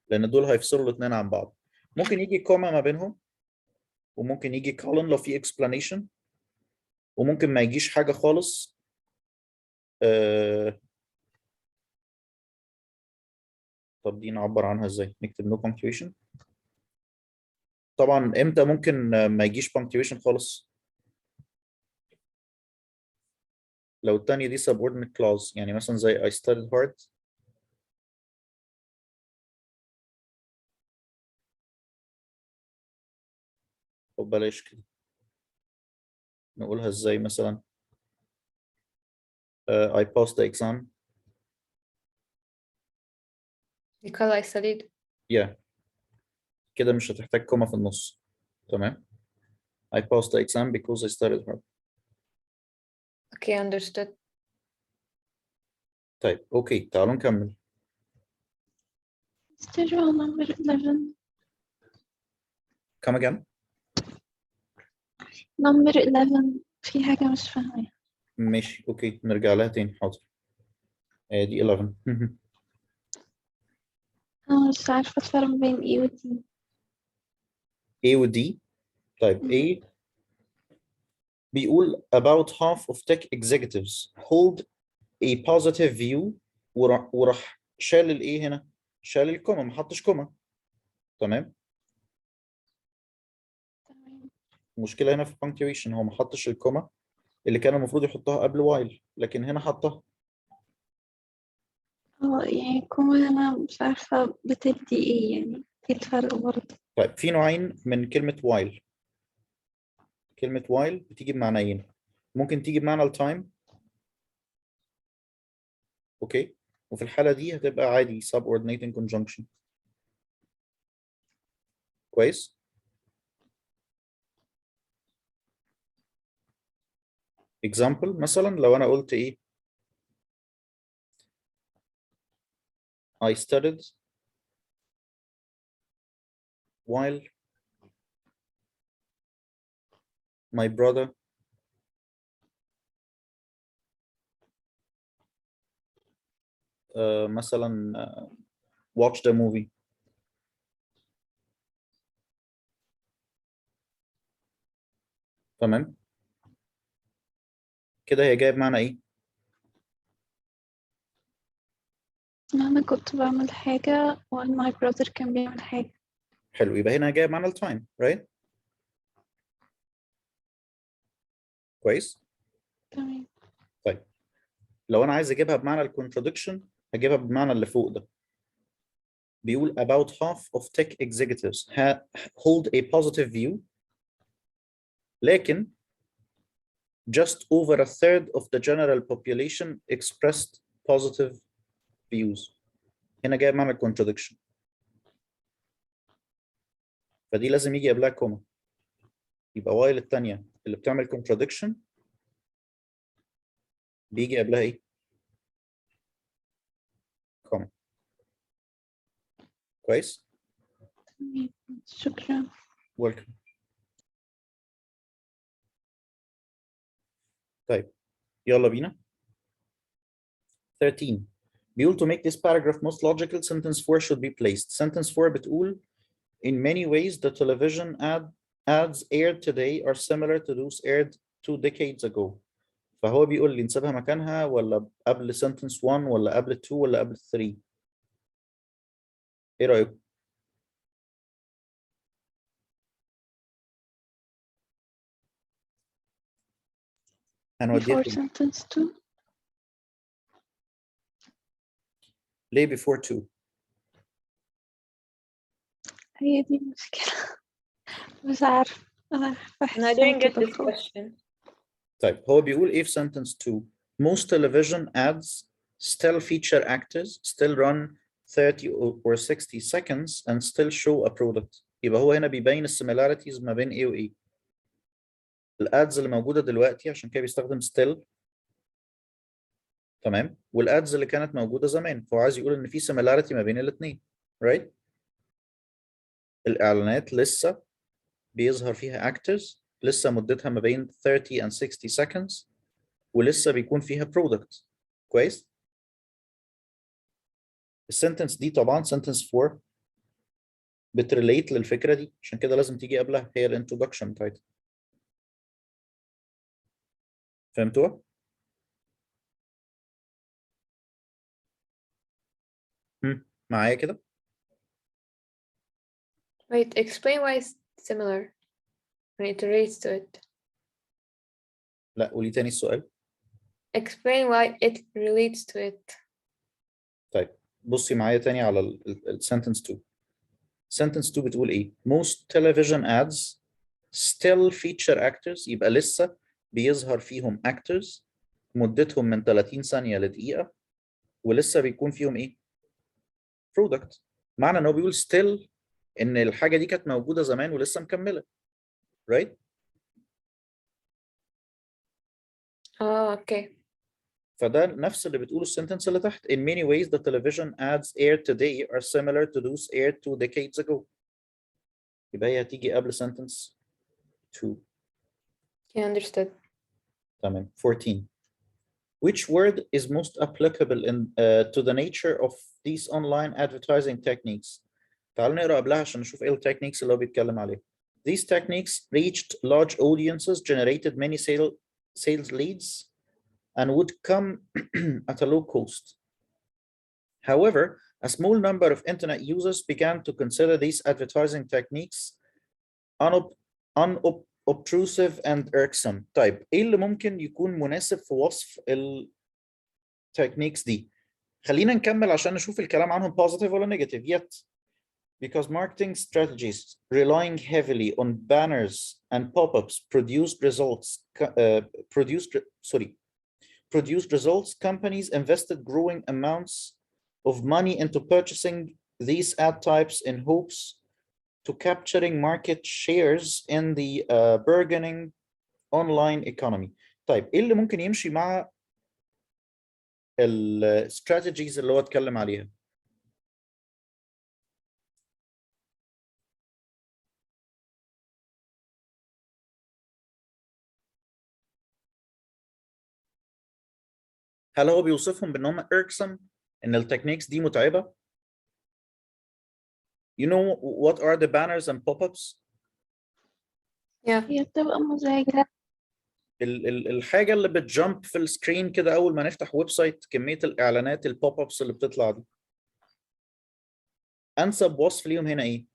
لأن دول هيفصلوا الاثنين عن بعض. ممكن يجي كوما ما بينهم وممكن يجي كولون لو في explanation وممكن ما يجيش حاجة خالص. طب دي نعبر عنها ازاي؟ نكتب no punctuation. طبعا امتى ممكن ما يجيش punctuation خالص؟ لو الثانية دي subordinate clause يعني مثلا زي I studied hard. طب بلاش كده. نقولها ازاي مثلا؟ I passed the exam. because I studied. Yeah. كده مش هتحتاج كوما في النص. تمام. I passed the exam because I studied hard. Okay, understood. طيب اوكي تعالوا نكمل. Schedule number 11. Come again. Number 11 في حاجة مش فاهمة. ماشي اوكي نرجع لها تاني حاضر. دي 11. أنا مش عارفة الفرق بين A و D. A و D. طيب A بيقول about half of tech executives hold a positive view وراح شال الايه هنا؟ شال الكوما ما حطش كوما. تمام. المشكلة هنا في punctuation هو ما حطش الكوما اللي كان المفروض يحطها قبل while لكن هنا حطها. يعني كوما أنا مش عارفة بتدي إيه يعني إيه الفرق برضه. طيب في نوعين من كلمة while. كلمة while بتيجي بمعنيين. ممكن تيجي بمعنى التايم. اوكي. وفي الحالة دي هتبقى عادي subordinating conjunction. كويس. example مثلا لو أنا قلت إيه I studied while my brother مثلا watched a movie. تمام. كده هي جايب معنى ايه؟ أنا كنت بعمل حاجة while my brother كان بيعمل حاجة. حلو يبقى هنا جايب معنى التايم right؟ كويس؟ تمام. طيب لو انا عايز اجيبها بمعنى الكونتراديكشن هجيبها بمعنى اللي فوق ده. بيقول about half of tech executives hold a positive view لكن just over a third of the general population expressed positive views. هنا جايب معنى الكونتراديكشن فدي لازم يجي قبلها كوما. يبقى while التانية اللي بتعمل contradiction بيجي قبلها ايه؟ comma. كويس؟ تمام. شكرا. welcome. طيب يلا بينا. 13 بيقول to make this paragraph most logical sentence 4 should be placed. Sentence 4 بتقول in many ways the television ads aired today are similar to those aired 2 decades ago. فهو بيقول لي نسيبها مكانها ولا قبل sentence 1 ولا قبل 2 ولا قبل 3؟ ايه رأيكم؟ هنوديها before فين؟ sentence 2. ليه before 2؟ هي دي المشكلة. مش عارفة. أنا And I بحسها didn't get كده this فوق. question. طيب هو بيقول ايه في sentence 2 most television ads still feature actors still run 30 or 60 seconds and still show a product. يبقى هو هنا بيبين السيميلاريتيز ما بين ايه وايه. الادز اللي موجوده دلوقتي عشان كده بيستخدم still، تمام، والادز اللي كانت موجوده زمان، فهو عايز يقول ان في سيميلاريتي ما بين الاثنين، right؟ الاعلانات لسه بيظهر فيها actors، لسه مدتها ما بين 30 and 60 seconds، ولسه بيكون فيها product. كويس؟ السنتنس دي طبعا سنتنس 4 بتريليت للفكره دي، عشان كده لازم تيجي قبلها، هي الانترودكشن بتاعتها. فهمتوها؟ معايا كده؟ Wait, explain why it's similar when it relates to it. لا قولي تاني السؤال. Explain why it relates to it. طيب بصي معايا تاني على السنتنس 2. sentence 2 بتقول ايه؟ most television ads still feature actors، يبقى لسه بيظهر فيهم actors مدتهم من 30 ثانية لدقيقة، ولسه بيكون فيهم ايه؟ product. معنى ان هو بيقول still ان الحاجة دي كانت موجودة زمان ولسه مكملة، right؟ Okay. فده نفس اللي بتقوله السنتنس اللي تحت. in many ways the television ads aired today are similar to those aired 2 decades ago. يبقى هي هتيجي قبل sentence 2. Yeah, understood. تمام. 14 which word is most applicable to the nature of these online advertising techniques؟ تعالوا نقرا قبلها عشان نشوف ايه التكنيكس اللي هو بيتكلم عليها. These techniques reached large audiences, generated many sales leads, and would come at a low cost. However, a small number of internet users began to consider these advertising techniques unobtrusive and irksome. طيب ايه اللي ممكن يكون مناسب في وصف التكنيكس دي؟ خلينا نكمل عشان نشوف الكلام عنهم positive ولا negative. Yet, because marketing strategies relying heavily on banners and pop-ups produced results, companies invested growing amounts of money into purchasing these ad types in hopes to capturing market shares in the burgeoning online economy. طيب ايه اللي ممكن يمشي مع الستراتيجيز اللي هو اتكلم عليها؟ هل هو بيوصفهم بان هم irksome، ان التكنيكس دي متعبة؟ You know what are the banners and pop-ups؟ Yeah. هي بتبقى مزعجة. الحاجة اللي بتجمب في السكرين كده أول ما نفتح ويب سايت، كمية الإعلانات البوب-أبس اللي بتطلع دي. أنسب وصف ليهم هنا إيه؟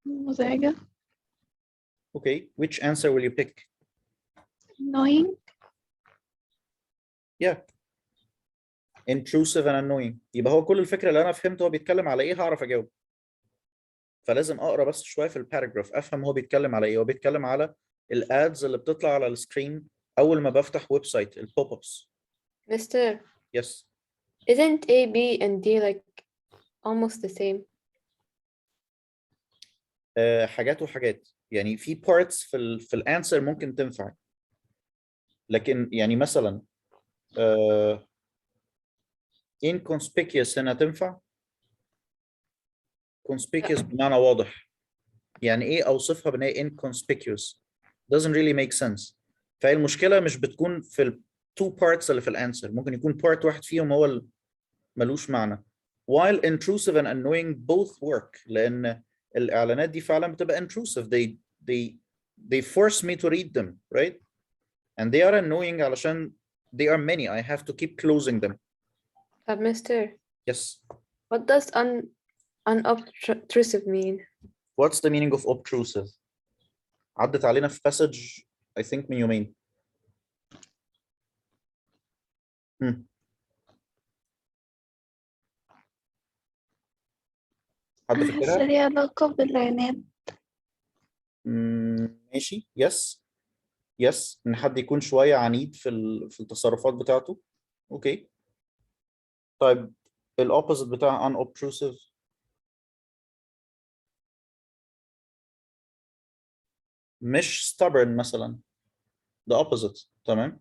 مزعجة. Okay, which answer will you pick؟ annoying. Yeah. Intrusive and annoying. يبقى هو كل الفكرة اللي أنا فهمت هو بيتكلم على إيه هعرف أجاوب. فلازم أقرأ بس شوية في الباراجراف أفهم هو بيتكلم على إيه. هو بيتكلم على الادز اللي بتطلع على السكرين أول ما بفتح ويب سايت، البوب-أبس. Mister, Yes. isn't A, B, and D like almost the same? حاجات وحاجات. يعني في parts في الانسر ممكن تنفع، لكن يعني مثلا inconspicuous هنا تنفع. conspicuous بمعنى واضح، يعني ايه اوصفها بان هي inconspicuous doesn't really make sense. فهي المشكله مش بتكون في ال two parts اللي في الانسر، ممكن يكون part واحد فيهم هو اللي ملوش معنى. while intrusive and annoying both work، لان الاعلانات دي فعلا بتبقى intrusive، they force me to read them, right? and they are annoying علشان they are many, I have to keep closing them. طب Mr. Yes. What does unobtrusive mean? What's the meaning of obtrusive? عدت علينا في passage I think من يومين. حد حاسة فاكرها؟ ليها علاقة بالعناد. ماشي. يس ان حد يكون شويه عنيد في التصرفات بتاعته. اوكي. طيب الاوبوزيت بتاع unobtrusive؟ مش stubborn مثلا، ده opposite. تمام،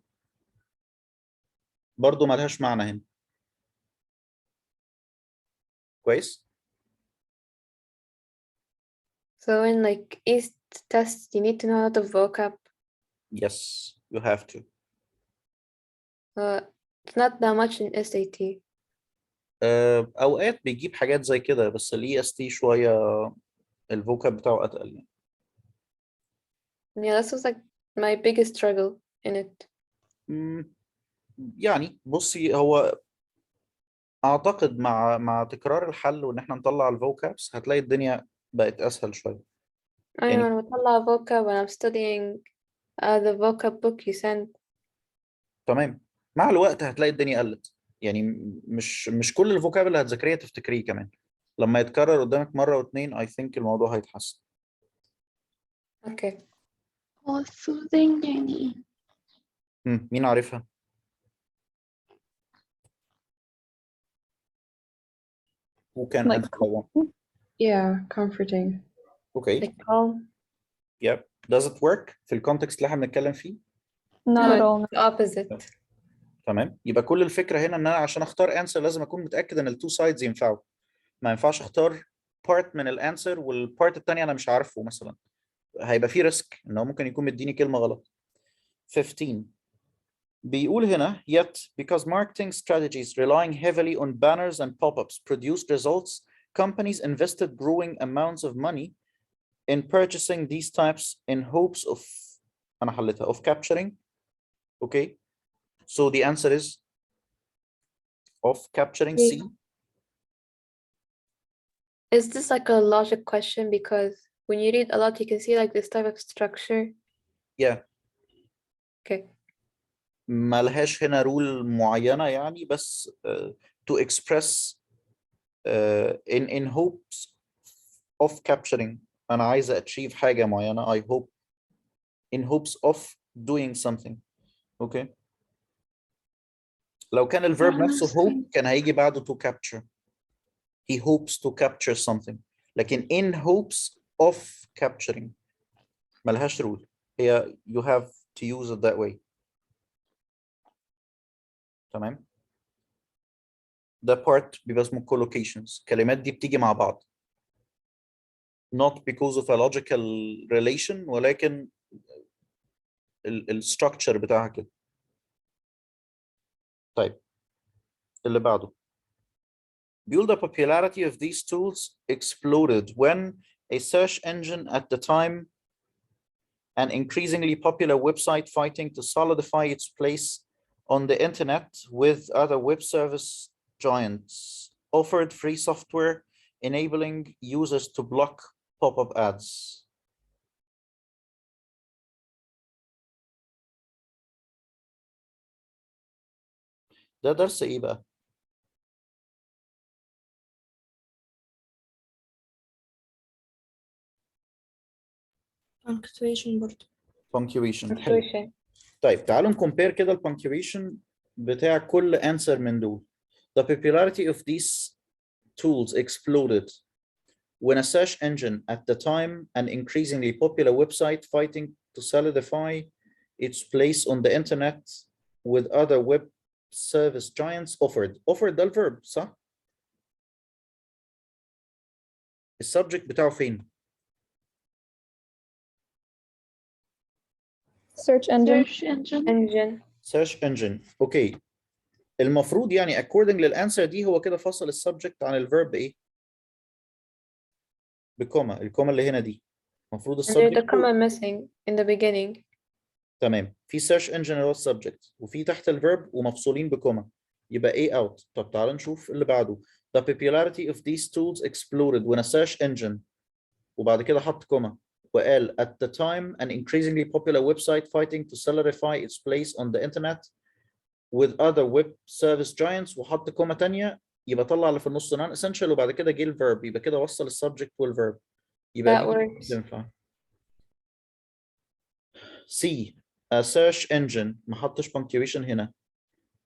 برضو ملهاش معنى هنا. كويس. So in like EST tests, you need to know a lot of vocab. Yes, you have to. It's not that much in SAT. اوقات بيجيب حاجات زي كده، بس ال EST شويه الفوكاب بتاعه اتقل يعني. Yeah, this was like my biggest struggle in it. يعني بصي، هو اعتقد مع تكرار الحل وان احنا نطلع الفوكابس هتلاقي الدنيا بقت اسهل شويه. أيوة، يعني أنا بطلع vocab when I'm studying the vocab book you sent. تمام، مع الوقت هتلاقي الدنيا قلت. يعني مش كل الفوكاب اللي هتذاكريه تفتكريه كمان، لما يتكرر قدامك مره واتنين I think الموضوع هيتحسن. Okay. هو soothing يعني ايه؟ مين عارفها؟ Who can Like answer that one? Yeah, comforting. Okay. Like calm. Yep. Does it work في الكونتكست اللي احنا بنتكلم فيه؟ Not at all. It's the opposite. تمام، يبقى كل الفكره هنا ان انا عشان اختار انسر لازم اكون متاكد ان التو سايدز ينفعوا. ما ينفعش اختار بارت من الانسر والبارت الثاني انا مش عارفه مثلا، هيبقى في ريسك ان هو ممكن يكون مديني كلمه غلط. 15 بيقول هنا yet because marketing strategies relying heavily on banners and pop-ups produced results, companies invested growing amounts of money in purchasing these types in hopes of أنا حلتها of capturing. Okay, so the answer is of capturing C. Is this like a logic question? Because when you read a lot, you can see like this type of structure. Yeah. Okay. ملهاش هنا رول معينة يعني، بس to express in hopes of capturing. أنا عايز achieve حاجة معينة. I hope in hopes of doing something. Okay. لو كان الverb نفسه hope كان هيجي بعده to capture. He hopes to capture something. لكن in hopes of capturing ملهاش رول. هي you have to use it that way. تمام. ده part بيبقى اسمه collocations. الكلمات دي بتيجي مع بعض. Not because of a logical relation، ولكن الستراكشر بتاعها كده. طيب اللي بعده بيقول the popularity of these tools exploded when a search engine at the time an increasingly popular website fighting to solidify its place on the internet with other web service giants offered free software enabling users to block pop-up ads. ده درس ايه بقى؟ punctuation برضه. punctuation. حلو. Punctuation. طيب تعالوا نكمبير كده البنكتويشن بتاع كل answer من دول. The popularity of these tools exploded when a search engine at the time an increasingly popular website fighting to solidify its place on the internet with other web service giants offered ده الverb صح؟ السبجكت بتاعه فين؟ search engine search engine. engine search engine اوكي المفروض يعني according للانسر دي هو كده فصل السبجكت عن الverb ايه؟ بكوما الكوما اللي هنا دي المفروض and there's the السبجكت comma missing in the beginning. تمام في search engine اللي هو السبجكت وفي تحت الverb ومفصولين بكوما يبقى ايه out. طب تعال نشوف اللي بعده. The popularity of these tools exploded when a search engine وبعد كده حط كوما وقال at the time an increasingly popular website fighting to solidify its place on the internet with other web service giants وحط كوما تانية يبقى طلع اللي في النص non essential وبعد كده جه الverb يبقى كده وصل السبجكت والverb يبقى That دي works. تنفع. C a search engine ما حطش punctuation هنا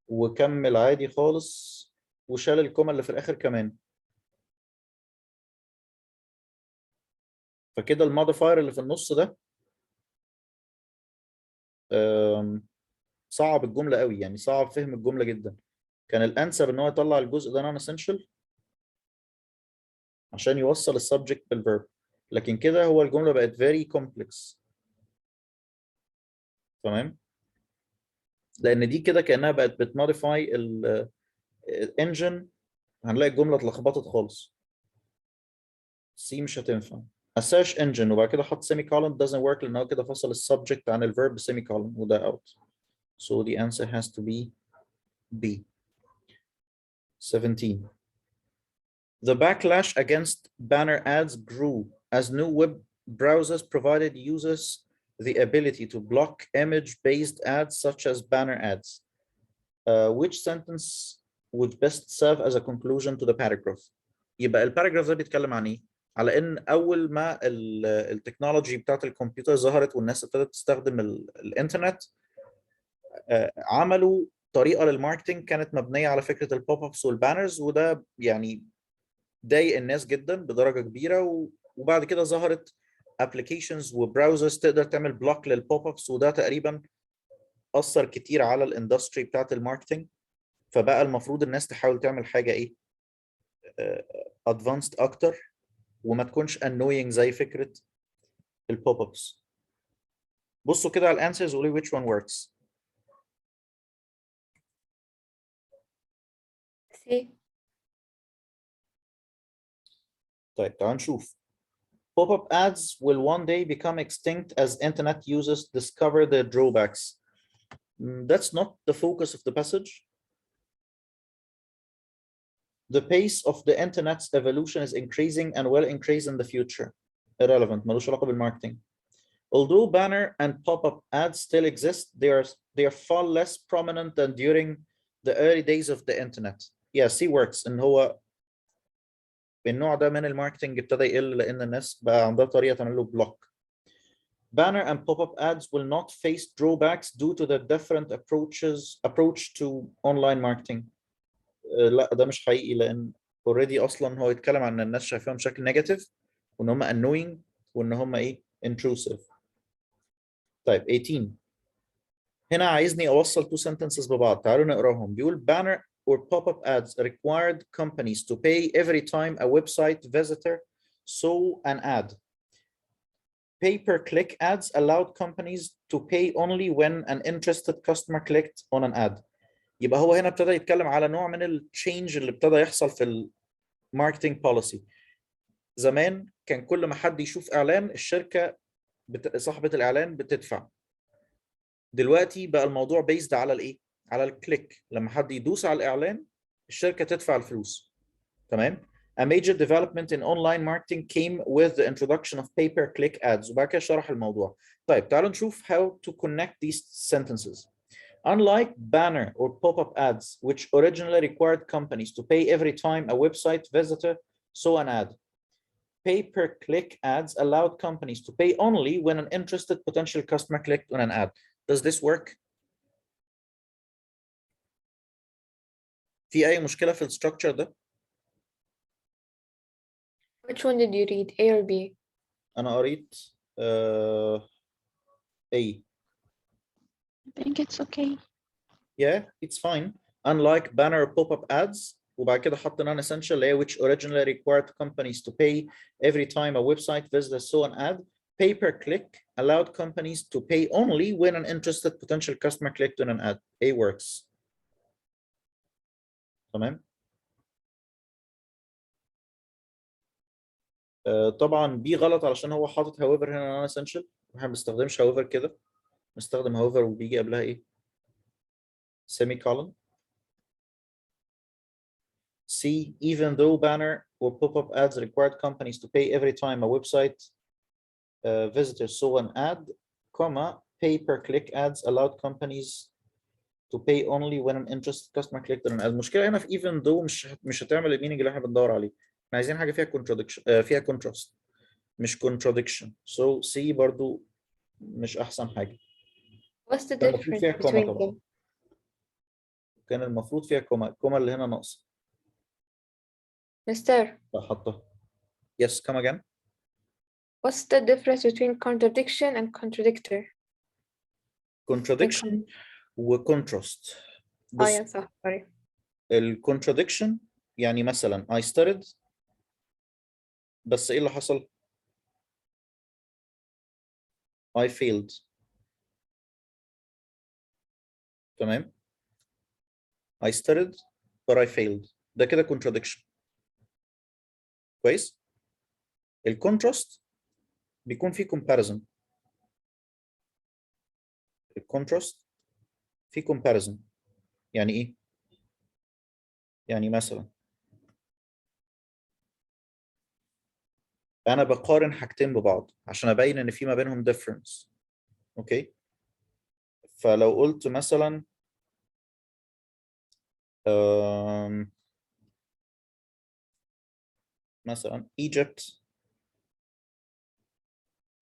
وكمل عادي خالص وشال الكوما اللي في الآخر كمان فكده الموديفاير اللي في النص ده صعب الجملة قوي يعني صعب فهم الجملة جدا. كان الأنسب إن هو يطلع الجزء ده non essential عشان يوصل السبجكت بالverb لكن كده هو الجملة بقت very complex تمام لأن دي كده كأنها بقت بتموديفاي الانجن هنلاقي الجملة اتلخبطت خالص. C مش هتنفع. A search engine وبعد كده حط semicolon doesn't work لأن هو كده فصل السبجكت عن الverb semicolon وده out. So the answer has to be B. 17. The backlash against banner ads grew as new web browsers provided users the ability to block image-based ads such as banner ads. Which sentence would best serve as a conclusion to the paragraph? يبقى الباراجراف ده بيتكلم عن ايه؟ على ان اول ما التكنولوجي بتاعت الكمبيوتر ظهرت والناس ابتدت تستخدم الانترنت عملوا طريقه للماركتنج كانت مبنيه على فكره البوب ابس والبانرز وده يعني ضايق الناس جدا بدرجه كبيره وبعد كده ظهرت ابلكيشنز وبراوزرز تقدر تعمل بلوك للبوب ابس وده تقريبا اثر كتير على الاندستري بتاعت الماركتنج فبقى المفروض الناس تحاول تعمل حاجه ايه ادفانسد اكتر وما تكونش annoying زي فكره البوب ابس. بصوا كده على الانسرز وقولي which one works. C. طيب تعال نشوف. Pop-up ads will one day become extinct as internet users discover their drawbacks. That's not the focus of the passage. The pace of the internet's evolution is increasing and will increase in the future. Irrelevant, ملوش علاقة بالماركتينج. Although banner and pop-up ads still exist, they are far less prominent than during the early days of the internet. Yeah, C works إن هو النوع ده من الماركتينج ابتدى يقل لأن الناس بقى عندها طريقة تعمل له بلوك. Banner and pop-up ads will not face drawbacks due to the different approach to online marketing. لا ده مش حقيقي لأن already أصلا هو يتكلم عن الناس شايفاهم بشكل نيجاتيف وإن هم annoying وإن هم إيه intrusive. طيب 18 هنا عايزني أوصل two sentences ببعض تعالوا نقراهم. بيقول banner or pop-up ads required companies to pay every time a website visitor saw an ad. Pay-per-click ads allowed companies to pay only when an interested customer clicked on an ad. يبقى هو هنا ابتدى يتكلم على نوع من التشينج اللي ابتدى يحصل في الماركتينج بوليسي. زمان كان كل ما حد يشوف اعلان الشركه صاحبه الاعلان بتدفع. دلوقتي بقى الموضوع بيزد على الايه؟ على الكليك. لما حد يدوس على الاعلان الشركه تدفع الفلوس. تمام؟ A major development in online marketing came with the introduction of pay-per-click ads. وبعد كده شرح الموضوع. طيب تعالوا نشوف how to connect these sentences. Unlike banner or pop-up ads, which originally required companies to pay every time a website visitor saw an ad, pay-per-click ads allowed companies to pay only when an interested potential customer clicked on an ad. Does this work? في أي مشكلة في الستراكشر ده؟ Which one did you read, A or B? أنا قريت A. I think it's okay. Yeah, it's fine. Unlike banner pop-up ads, وبعد كده حط non-essential اللي هي which originally required companies to pay every time a website visitors saw an ad. Pay-per-click allowed companies to pay only when an interested potential customer clicked on an ad. A works. تمام. طبعا B غلط علشان هو حاطط however هنا non-essential. احنا ما بنستخدمش however كده. نستخدم however وبيجي قبلها ايه؟ semicolon. C, even though banner or pop-up ads required companies to pay every time a website visitors saw an ad, comma, pay-per-click ads allowed companies to pay only when an interested customer clicked on an ad. المشكلة هنا في even though مش هتعمل المينينج اللي احنا بندور عليه. احنا عايزين حاجة فيها contradiction فيها contrast مش contradiction. So C برضو مش أحسن حاجة. What's the كان المفروض difference فيها كوما between طبعا. them? كان المفروض فيها كوما. الكوما اللي هنا ناقصة. Mister, لا حطها. Yes, come again. what's the difference between contradiction and contradictor? Contradiction وcontrast. بص yeah, صح, sorry. الكونتراديكشن يعني مثلا I studied بس ايه اللي حصل؟ I failed. تمام؟ I studied but I failed. ده كده contradiction. كويس؟ الكونتراست بيكون فيه comparison. الكونتراست فيه comparison. يعني ايه؟ يعني مثلا انا بقارن حاجتين ببعض عشان ابين ان في ما بينهم difference. اوكي؟ فلو قلت مثلا مثلا Egypt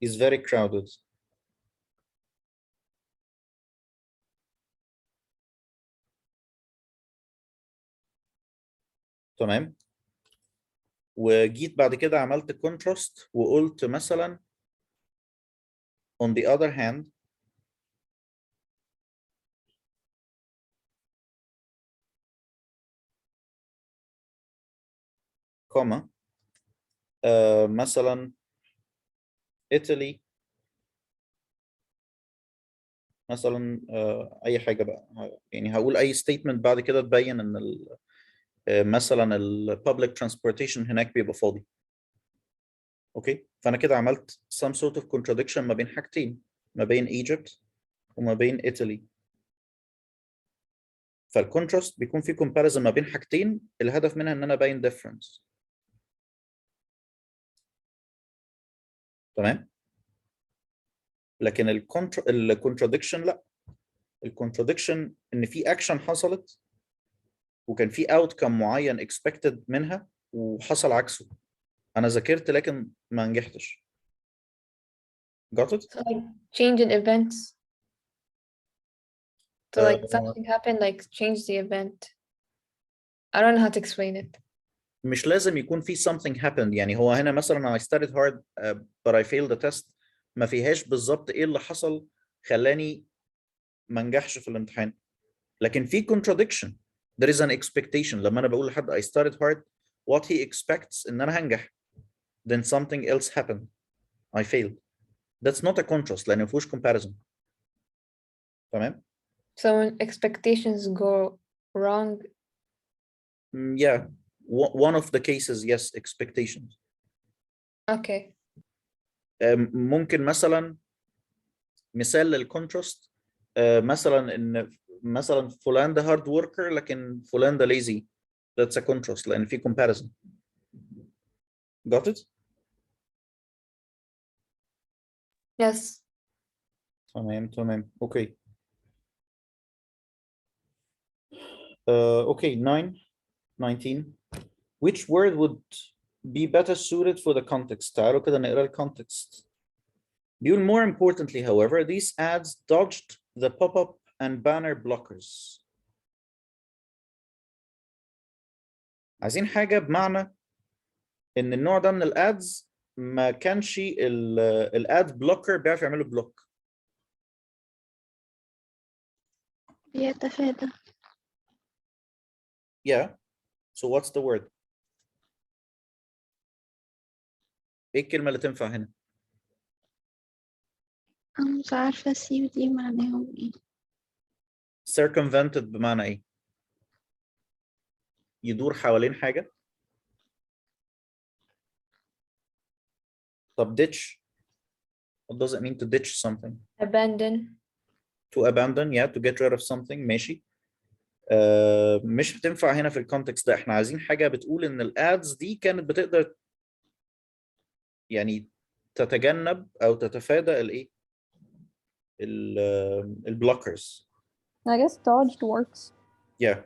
is very crowded. تمام؟ وجيت بعد كده عملت contrast وقلت مثلا on the other hand comma مثلا Italy مثلا اي حاجه بقى يعني هقول اي statement بعد كده تبين ان مثلا ال public transportation هناك بيبقى فاضي. اوكي فانا كده عملت some sort of contradiction ما بين حاجتين ما بين Egypt وما بين Italy. فالكونتراست بيكون في comparison ما بين حاجتين الهدف منها ان انا ابين difference. تمام؟ لكن الكونتراديكشن لا. الكونتراديكشن ان في اكشن حصلت وكان في اوتكم معين expected منها وحصل عكسه. انا ذاكرت لكن ما نجحتش. Got it? So like change in events. So like something happened, like change the event. I don't know how to explain it. مش لازم يكون في something happened. يعني هو هنا مثلا I studied hard but I failed the test ما فيهاش بالظبط ايه اللي حصل خلاني ما انجحش في الامتحان. لكن في contradiction. There is an expectation. لما انا بقول لحد I studied hard what he expects ان انا هنجح. Then something else happened. I failed. That's not a contrast لأن ما فيهوش comparison. تمام؟ So when expectations go wrong, Yeah. One of the cases yes expectations. okay. ممكن مثلا مثال للكونتراست مثلا ان مثلا فلان ده هارد وركر لكن فلان ده ليزي. That's a contrast لأن في comparison. Got it? Yes. تمام. Okay. Okay, 19. Which word would be better suited for the context? تعالوا كده نقرا الكونتكست. بيقول more importantly, however, these ads dodged the pop-up and banner blockers. عايزين حاجة بمعنى ان النوع ده من الادز ما كانش الاد بلوكر بيعرف يعمل له بلوك. بيتفادى. Yeah. So what's the word؟ ايه الكلمة اللي تنفع هنا؟ أنا مش عارفة سي ودي معناهم ايه. circumvented بمعنى ايه؟ يدور حوالين حاجة. طب ditch. What does it mean to ditch something? abandon. To abandon, yeah, to get rid of something. ماشي. مش هتنفع هنا في الكونتكست ده. احنا عايزين حاجة بتقول ان الادز دي كانت بتقدر يعني تتجنب او تتفادى الايه؟ البلوكرز. I guess dodged works. Yeah.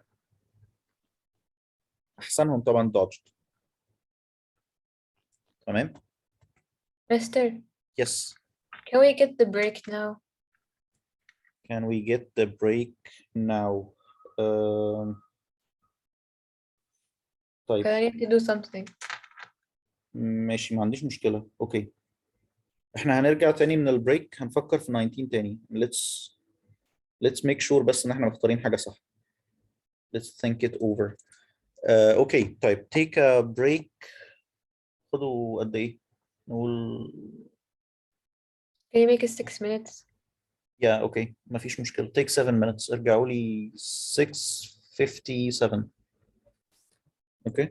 احسنهم طبعا dodged. تمام. Mister, Yes. can we get the break now? Can we get the break now? طيب. Because I need to do something. ماشي، ما عنديش مشكلة. اوكي. احنا هنرجع تاني من البريك، هنفكر في 19 تاني. Let's make sure بس ان احنا مختارين حاجة صح. Let's think it over. اوكي طيب take a break. خدوا قد ايه؟ نقول Can you make it 6 minutes? يا اوكي مفيش مشكلة. take 7 minutes. ارجعوا لي 6:57. اوكي.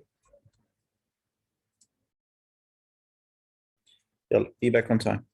يلا be back on time.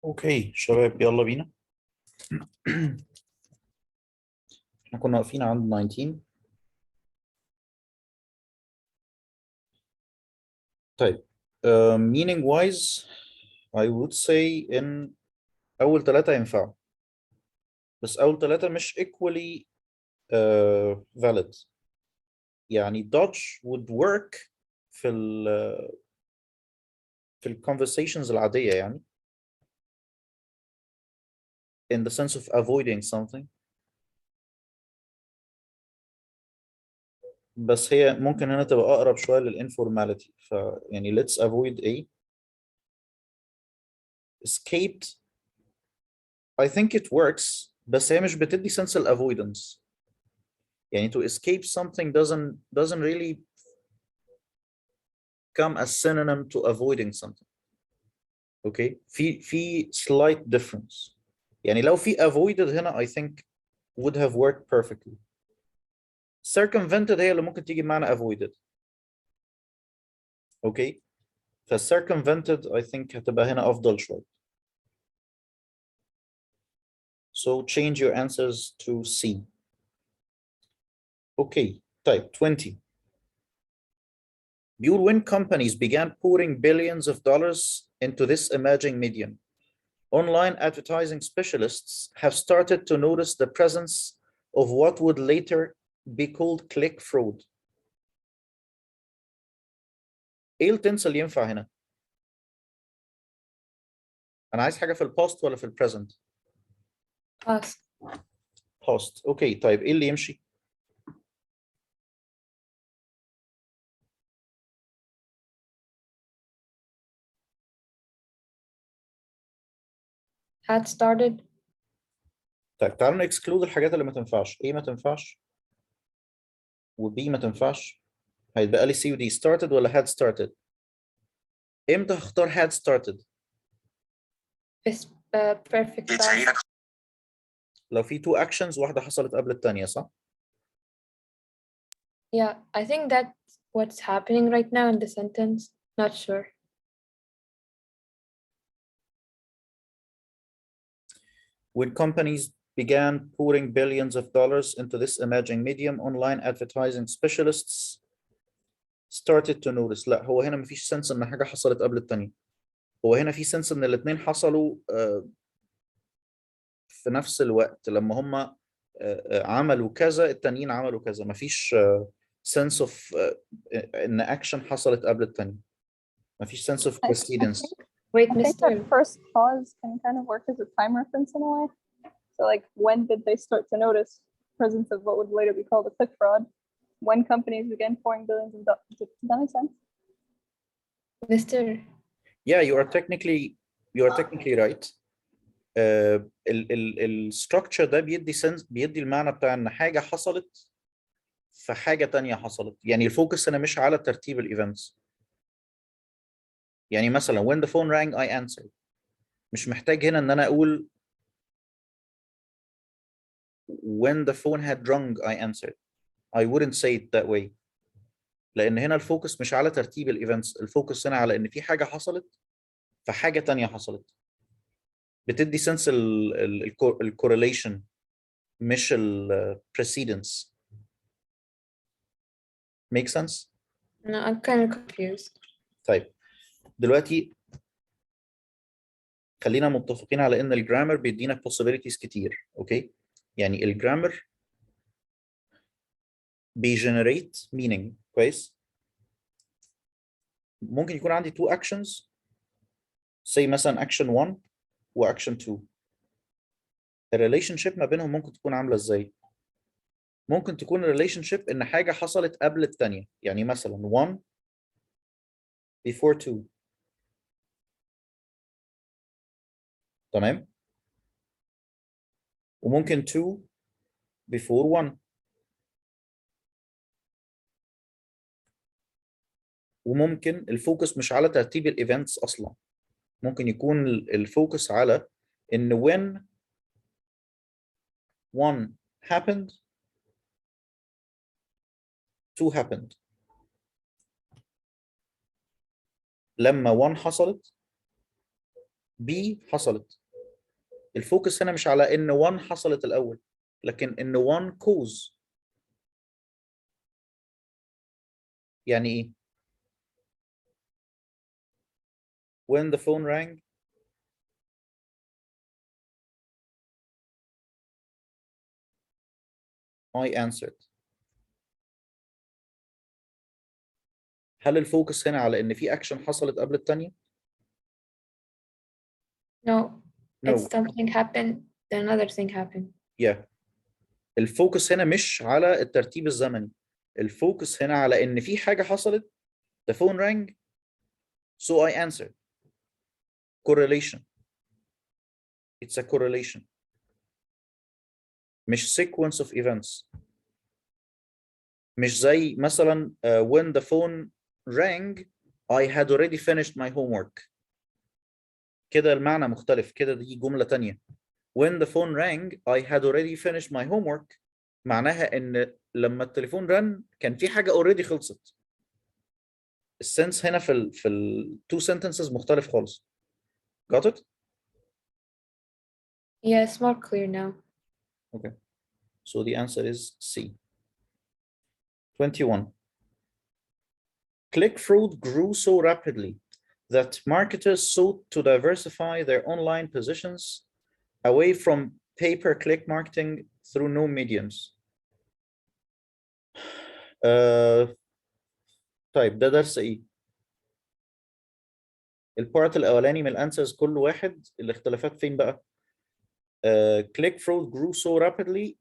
اوكي شباب يلا بينا. احنا كنا واقفين عند 19. طيب meaning wise I would say in أول ثلاثة ينفعوا، بس أول ثلاثة مش equally valid. يعني dodge would work في ال conversations العادية يعني in the sense of avoiding something، بس هي ممكن هنا تبقى أقرب شوية للinformality. يعني let's avoid A. escaped I think it works، بس هي مش بتدي sense ال avoidance. يعني to escape something doesn't really come as synonym to avoiding something. Okay في slight difference. يعني لو في avoided هنا I think would have worked perfectly. circumvented هي اللي ممكن تيجي بمعنى avoided. Okay ف circumvented I think هتبقى هنا أفضل شوية. So change your answers to C. Okay طيب 20 بيقول when companies began pouring billions of dollars into this emerging medium, online advertising specialists have started to notice the presence of what would later be called click fraud. ايه التنس اللي ينفع هنا؟ انا عايز حاجه في الباست ولا في البريزنت؟ past. باست. اوكي طيب ايه اللي يمشي؟ Had started. طيب تعالوا نكسكلود الحاجات اللي ما تنفعش. ايه ما تنفعش وبي ما تنفعش. هيتبقى لي سي ودي started ولا had started. امتى هختار had started؟ Is perfect past. لو في two actions واحده حصلت قبل الثانيه صح؟ Yeah, I think that's what's happening right now in the sentence. Not sure. When companies began pouring billions of dollars into this emerging medium, online advertising specialists started to notice. لا هو هنا مفيش سنس ان حاجه حصلت قبل الثانيه. هو هنا في سنس ان الاثنين حصلوا في نفس الوقت لما هم عملوا كذا التانيين عملوا كذا. مفيش sense of ان action حصلت قبل التانية. مفيش sense of I precedence. think, Wait, I think Mr. that first clause can kind of work as a time reference in a way. So like, when did they start to notice presence of what would later be called a click fraud? When companies began pouring billions of dollars. Does that make sense? Mr. Yeah, you are technically right. الستراكشر ده بيدي سنس، بيدي المعنى بتاع ان حاجه حصلت فحاجه تانية حصلت. يعني الفوكس هنا مش على ترتيب الايفنتس. يعني مثلا when the phone rang I answered. مش محتاج هنا ان انا اقول when the phone had rung I answered. I wouldn't say it that way. لان هنا الفوكس مش على ترتيب الايفنتس، الفوكس هنا على ان في حاجه حصلت فحاجه تانية حصلت. بتدي سنس الكورليشن مش البريسيدنس. make sense؟ No, I'm kind of confused. طيب دلوقتي خلينا متفقين على ان الجرامر بيدينا possibilities كتير. اوكي يعني الجرامر بيجنريت meaning كويس. ممكن يكون عندي two actions say مثلا action 1 و action 2. الريليشن شيب ما بينهم ممكن تكون عامله ازاي؟ ممكن تكون الريليشن شيب ان حاجه حصلت قبل الثانيه. يعني مثلا 1 before 2. تمام. وممكن 2 before 1. وممكن الفوكس مش على ترتيب الايفنتس اصلا. ممكن يكون الفوكس على ان when one happened 2 happened. لما 1 حصلت B حصلت. الفوكس هنا مش على ان 1 حصلت الاول، لكن ان 1 cause. يعني ايه؟ when the phone rang I answered. هل الفوكس هنا على ان في اكشن حصلت قبل الثانيه؟ No, it's No. something happened, then another thing happened. Yeah. الفوكس هنا مش على الترتيب الزمني، الفوكس هنا على ان في حاجه حصلت. the phone rang so I answered. correlation. It's a correlation مش sequence of events. مش زي مثلا when the phone rang I had already finished my homework. كده المعنى مختلف، كده دي جملة تانية. when the phone rang I had already finished my homework معناها ان لما التليفون رن كان في حاجة already خلصت. السنس هنا في ال two sentences مختلف خالص. Got it? Yeah, it's more clear now. Okay. So the answer is C. 21. Click fraud grew so rapidly that marketers sought to diversify their online positions away from pay-per-click marketing through new mediums. طيب ده درس ايه؟ البارت الاولاني من الانسرز كل واحد الاختلافات فين بقى؟ Click fraud grew so rapidly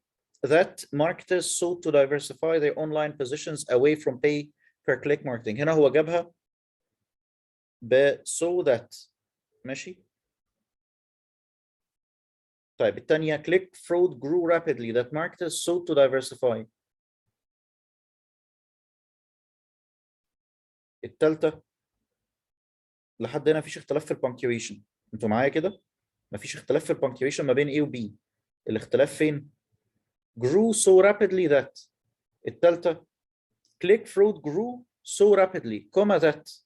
that marketers sought to diversify their online positions away from pay-per-click marketing. هنا هو جابها ب so that. ماشي؟ طيب الثانية click fraud grew rapidly that marketers sought to diversify. الثالثة لحد هنا مفيش اختلاف في البنكتويشن. انتوا معايا كده؟ مفيش اختلاف في البنكتويشن ما بين A و B. الاختلاف فين؟ grew so rapidly that. الثالثة click fraud grew so rapidly, comma that.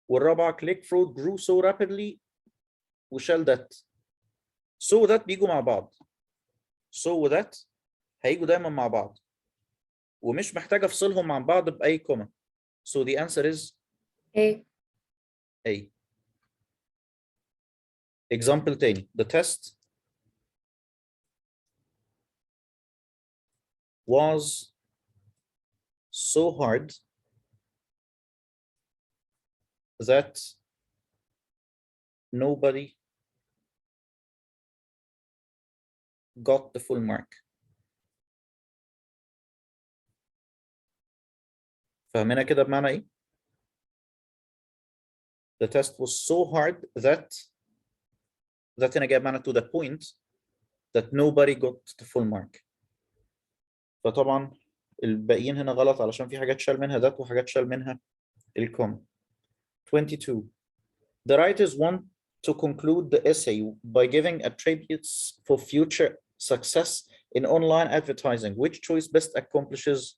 والرابعة click fraud grew so rapidly وشال that. so that بيجوا مع بعض. so و that هيجوا دايما مع بعض ومش محتاج افصلهم عن بعض بأي كوما. So the answer is A. A. Example تاني. The test was so hard that nobody got the full mark. فاهمينها كده بمعنى ايه؟ The test was so hard that هنا جايب معنى to the point that nobody got the full mark. فطبعا الباقيين هنا غلط علشان في حاجات شال منها that وحاجات شال منها الكوم. 22. The writers want to conclude the essay by giving attributes for future success in online advertising. Which choice best accomplishes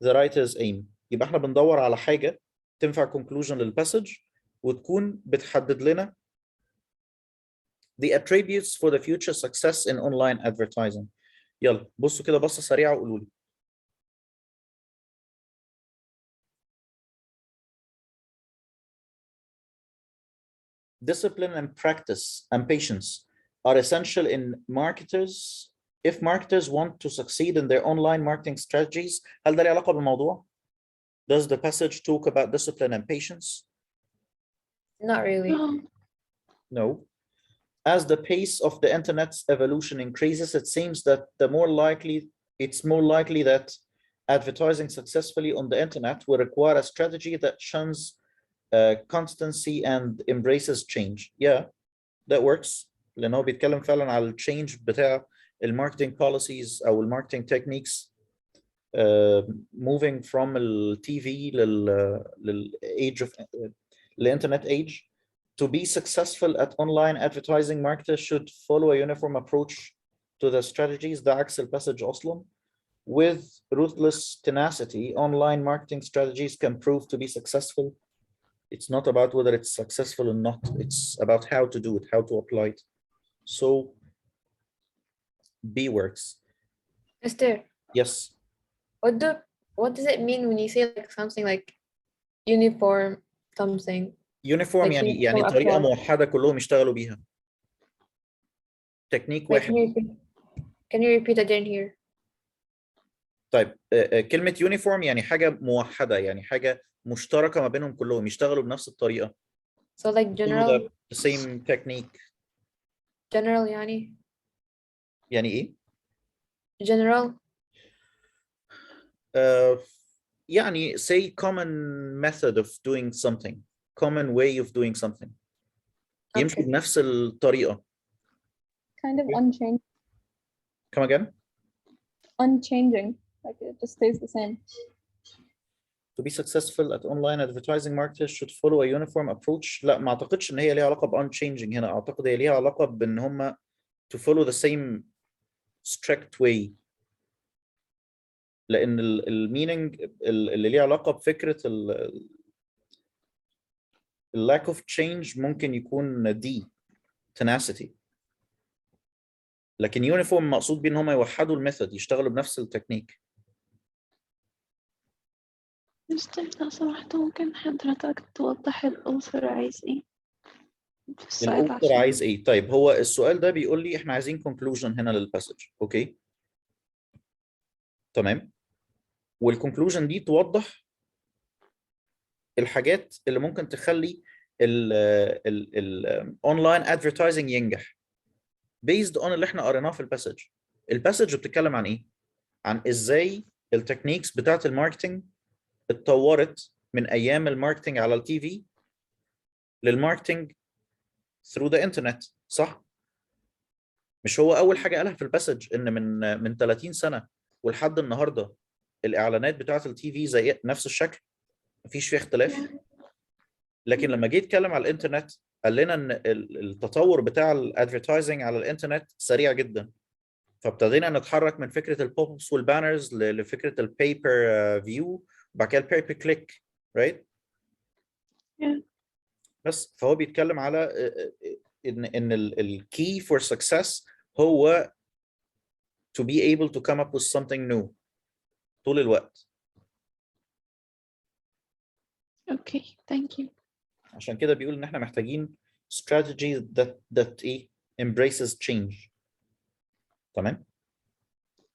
the writer's aim? يبقى احنا بندور على حاجة تنفع conclusion للباسج وتكون بتحدد لنا the attributes for the future success in online advertising. يلا بصوا كده بصة سريعة وقولوا لي. Discipline and practice and patience are essential in marketers if marketers want to succeed in their online marketing strategies. هل ده له علاقة بالموضوع؟ Does the passage talk about discipline and patience? Not really. No. As the pace of the internet's evolution increases, it seems that it's more likely that advertising successfully on the internet will require a strategy that shuns constancy and embraces change. Yeah, that works. لأن هو بيتكلم فعلا على التشينج بتاع الماركتينج policies أو الماركتينج techniques moving from the TV لل internet age. To be successful at online advertising, marketers should follow a uniform approach to the strategies. ده عكس الباسج أصلا. With ruthless tenacity, online marketing strategies can prove to be successful It's not about whether it's successful or not. It's about how to do it, how to apply it. So B works. Esther, Yes. what does it mean when you say like something like uniform something? Uniform Like يعني uniform طريقة approach. موحدة كلهم يشتغلوا بيها. تكنيك Like, واحد. can you repeat again here? طيب كلمة uniform يعني حاجة موحدة، يعني حاجة مشتركة ما بينهم كلهم يشتغلوا بنفس الطريقة. So like يقولوا the same technique. general يعني يعني إيه؟ general. يعني say common method of doing something, common way of doing something. يمشوا Okay. بنفس الطريقة. Kind of Okay. unchanging. Come again? Unchanging. Like it just stays the same. To be successful at online advertising marketers should follow a uniform approach. لا ما اعتقدش ان هي ليها علاقة ب unchanging هنا، اعتقد هي ليها علاقة بان هم to follow the same strict way. لان المينينج اللي ليها علاقة بفكرة lack of change ممكن يكون دي tenacity. لكن يونيفورم مقصود بيه ان هم يوحدوا الميثود، يشتغلوا بنفس التكنيك. مستر لو سمحت ممكن حضرتك توضح الأوثر عايز ايه في السؤال الاوثر عشان عايز ايه؟ طيب هو السؤال ده بيقول لي احنا عايزين conclusion هنا للباسج. اوكي تمام. والكونكلوجن دي توضح الحاجات اللي ممكن تخلي الاونلاين ادفرتايزنج ينجح based on اللي احنا قريناه في الباسج. الباسج بتتكلم عن ايه؟ عن ازاي التكنيكس بتاعت الماركتنج اتطورت من ايام الماركتنج على التي في للماركتنج through the internet، صح؟ مش هو اول حاجه قالها في الباسج ان من 30 سنه ولحد النهارده الاعلانات بتاعت التي في زي نفس الشكل، مفيش فيه اختلاف. لكن لما جيت اتكلم على الانترنت قال لنا ان التطور بتاع الادفرتايزنج على الانترنت سريع جدا، فابتدينا نتحرك من فكره البوب ابس والبانرز لفكره البيبر فيو وبعد كده البيبر كليك، رايت؟ بس فهو بيتكلم على ان الكي فور سكسس هو to be able to come up with something new طول الوقت. اوكي ثانك يو. عشان كده بيقول ان احنا محتاجين strategy that embraces change. تمام؟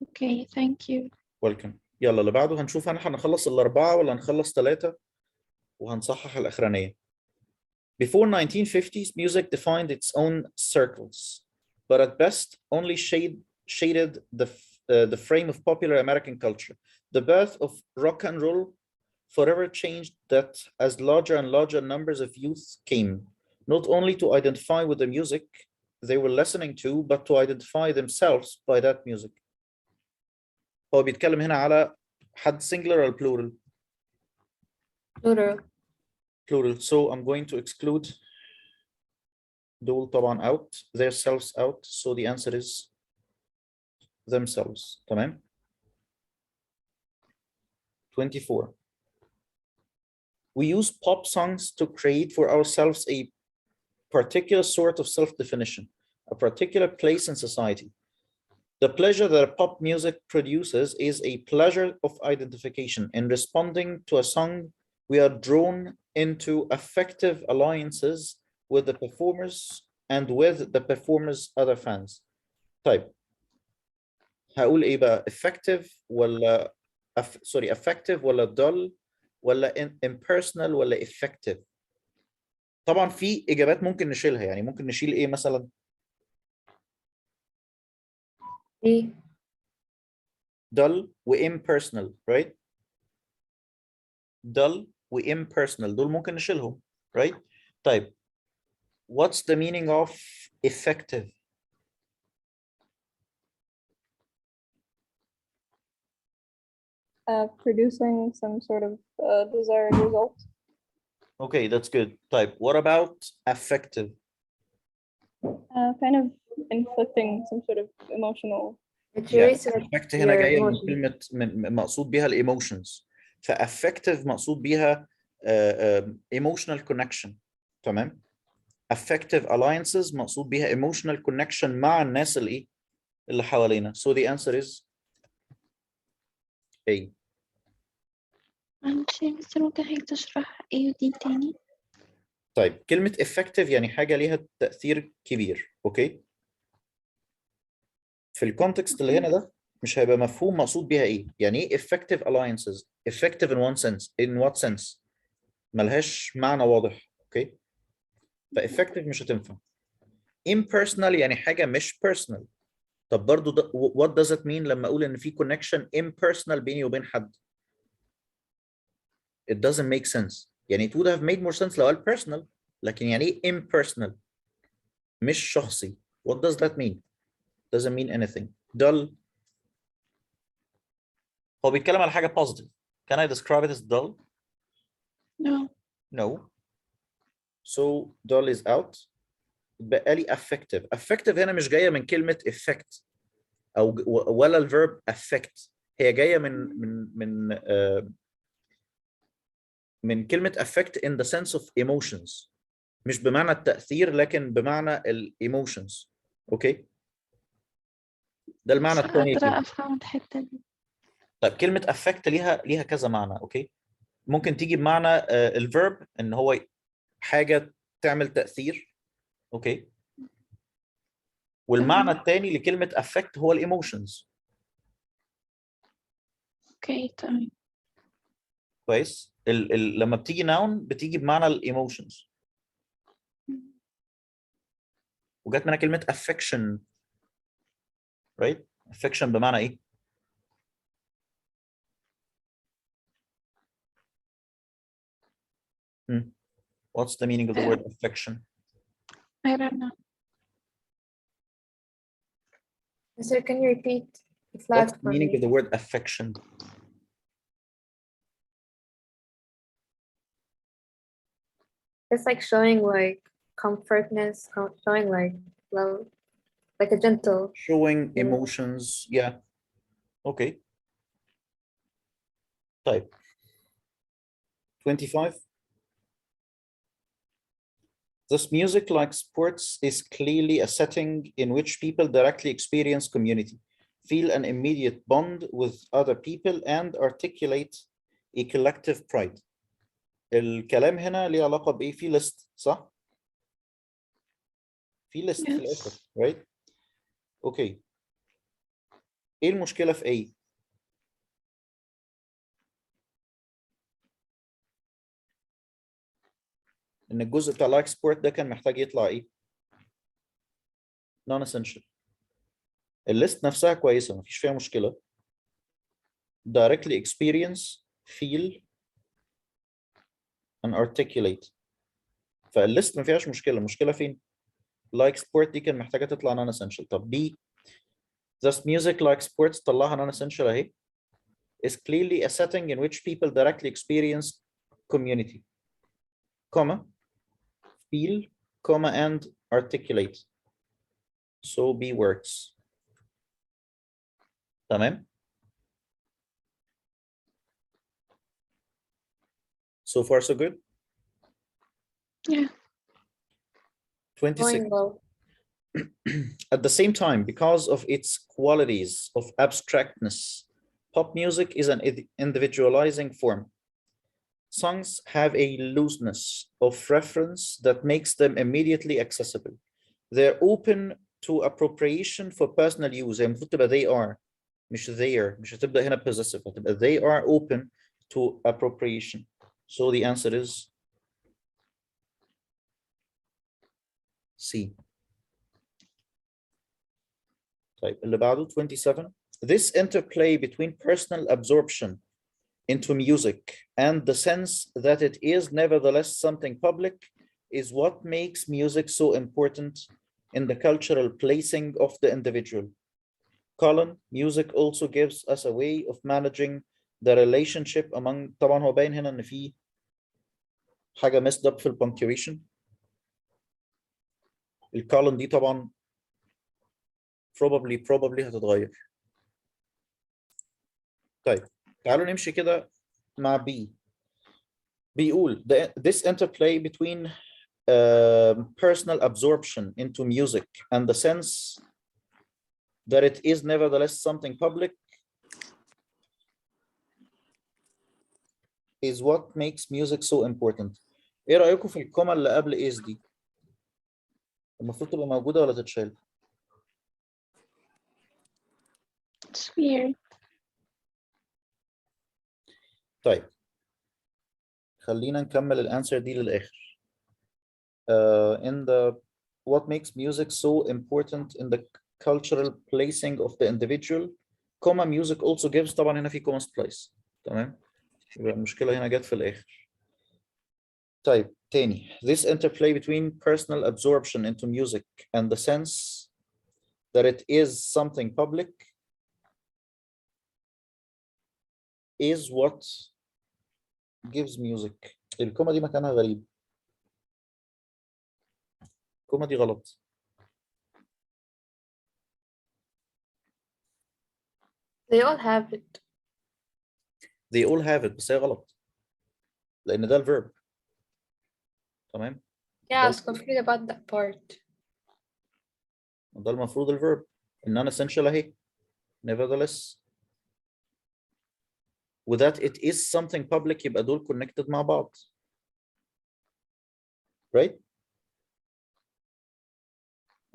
اوكي ثانك يو. ويلكم. يلا اللي بعده هنشوف هنخلص الأربعة ولا هنخلص ثلاثة وهنصحح الأخرانية. Before 1950s, music defined its own circles, but at best only shaded the frame of popular American culture. The birth of rock and roll forever changed that as larger and larger numbers of youth came, not only to identify with the music they were listening to, but to identify themselves by that music. هو بيتكلم هنا على حد singular or plural? Plural. Plural. So I'm going to exclude دول طبعا out, their selves out. So the answer is themselves. تمام. 24. We use pop songs to create for ourselves a particular sort of self-definition, a particular place in society. The pleasure that pop music produces is a pleasure of identification. In responding to a song, we are drawn into affective alliances with the performers and with the performers' other fans. طيب هقول ايه بقى؟ effective ولا effective ولا dull ولا impersonal ولا effective؟ طبعا في اجابات ممكن نشيلها، يعني ممكن نشيل ايه مثلا؟ إيه؟ dull و impersonal، right؟ dull و impersonal دول ممكن نشيلهم، right؟ طيب what's the meaning of effective؟ Producing some sort of desired result. Okay, that's good. طيب what about affective؟ Kind of inflicting some sort of emotional. It Yeah, relates to like affect هنا your جاية من emotion. كلمة مقصود بيها الايموشنز، فaffective مقصود بيها emotional connection. تمام. affective alliances مقصود بيها emotional connection مع الناس اللي حوالينا. So the answer is A. معلش يا مستر ممكن هيك تشرح ايه ودي تاني؟ طيب كلمة effective يعني حاجة ليها تأثير كبير. اوكي. في الكونتكست اللي هنا ده مش هيبقى مفهوم مقصود بيها ايه. يعني ايه effective alliances؟ effective in one sense. In what sense؟ ملهاش معنى واضح. اوكي. فeffective مش هتنفع. impersonal يعني حاجة مش personal. طب برضو ده what does it mean لما اقول ان في connection impersonal بيني وبين حد؟ It doesn't make sense. يعني it would have made more sense لو قال personal. لكن يعني ايه impersonal؟ مش شخصي. What does that mean? Doesn't mean anything. dull. هو بيتكلم على حاجة positive. Can I describe it as dull? No. No. So dull is out. بقى لي affective. Affective هنا مش جاية من كلمة effect أو ولا الverb affect. هي جاية من كلمة affect in the sense of emotions. مش بمعنى التأثير لكن بمعنى ال emotions. اوكي. ده المعنى مش الثاني قادرة كده. أفهم الحتة دي. طيب كلمة affect ليها كذا معنى. اوكي. ممكن تيجي بمعنى الverb ان هو حاجة تعمل تأثير. اوكي. والمعنى الثاني لكلمة affect هو الايموشنز. اوكي تمام. كويس. لما بتيجي noun بتيجي بمعنى الايموشنز. وجت منها كلمة affection. right. affection بمعنى ايه؟ What's the meaning of the word affection? I don't know. Sir, can you repeat the flag What's the for meaning me? of the word affection? It's like showing like comfortness, showing like love, like a gentle. Showing emotions. Yeah. Okay. طيب. 25. This music, like sports, is clearly a setting in which people directly experience community, feel an immediate bond with other people, and articulate a collective pride. الكلام هنا ليه علاقة بإيه؟ في list صح؟ في list في الآخر. right? Okay. إيه المشكلة في إيه؟ إن الجزء بتاع لايك سبورت ده كان محتاج يطلع إيه؟ non essential. الليست نفسها كويسة مفيش فيها مشكلة. directly experience, feel and articulate. فالليست ما فيهاش مشكلة. المشكلة فين؟ like sport دي كان محتاجة تطلع non essential. طب B this music like sports طلعها non essential اهي. is clearly a setting in which people directly experience community, comma, feel, comma, and articulate. So B works. تمام. So far so good. Yeah. 26. Going low. At the same time, because of its qualities of abstractness, pop music is an individualizing form. Songs have a looseness of reference that makes them immediately accessible. They're open to appropriation for personal use. المفروض تبقى they are مش their. مش هتبدأ هنا possessive. هتبقى they are open to appropriation. So the answer is C. طيب اللي بعده 27. This interplay between personal absorption into music and the sense that it is nevertheless something public is what makes music so important in the cultural placing of the individual. Colin, music also gives us a way of managing the relationship among. طبعا هو باين هنا ان في حاجة messed up في punctuation. الكولن دي طبعا probably هتتغير. طيب تعالوا نمشي كده مع B. بيقول this interplay between personal absorption into music and the sense that it is nevertheless something public is what makes music so important. ايه رأيكم في الكومة اللي قبل is دي؟ المفروض تبقى موجودة ولا تتشال؟ It's weird. طيب خلينا نكمل الانسر دي للآخر. In the what makes music so important in the cultural placing of the individual, comma music also gives. طبعا هنا في comma splice. تمام؟ يبقى المشكلة هنا جت في الآخر. طيب تاني this interplay between personal absorption into music and the sense that it is something public is what gives music. الكومة دي مكانها غريب. الكومة دي غلط. They all have it. They all have it بس هي غلط. لأن ده الverb. تمام؟ Yeah, I was confused about that part. ده المفروض الverb. إن non essential أهي. Nevertheless. وذات it is something public يبقى دول connected مع بعض. Right?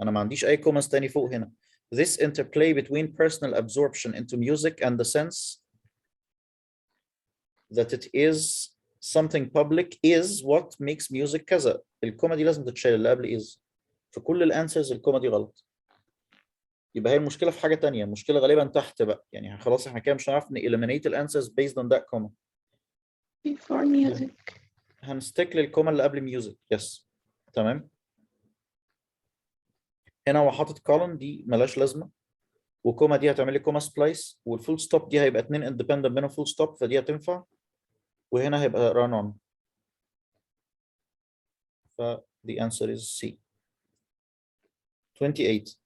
أنا ما عنديش أي comments تاني فوق هنا. This interplay between personal absorption into music and the sense that it is something public is what makes music كذا. الكومة دي لازم تتشال اللي قبل is. في كل الانسرز الكومة دي غلط. يبقى هي المشكلة في حاجة تانية. المشكلة غالبا تحت بقى. يعني خلاص احنا كده مش هنعرف eliminate الانسرز based on that comma. Before music. هنستيك للكومة اللي قبل music. يس. تمام. هنا هو حاطط كولن دي ملاش لازمة. وكوما دي هتعمل لي كوما سبلايس والفول ستوب دي هيبقى اتنين اندبندنت منهم فول ستوب فدي هتنفع. وهنا هيبقى run on. ف the answer is C. 28.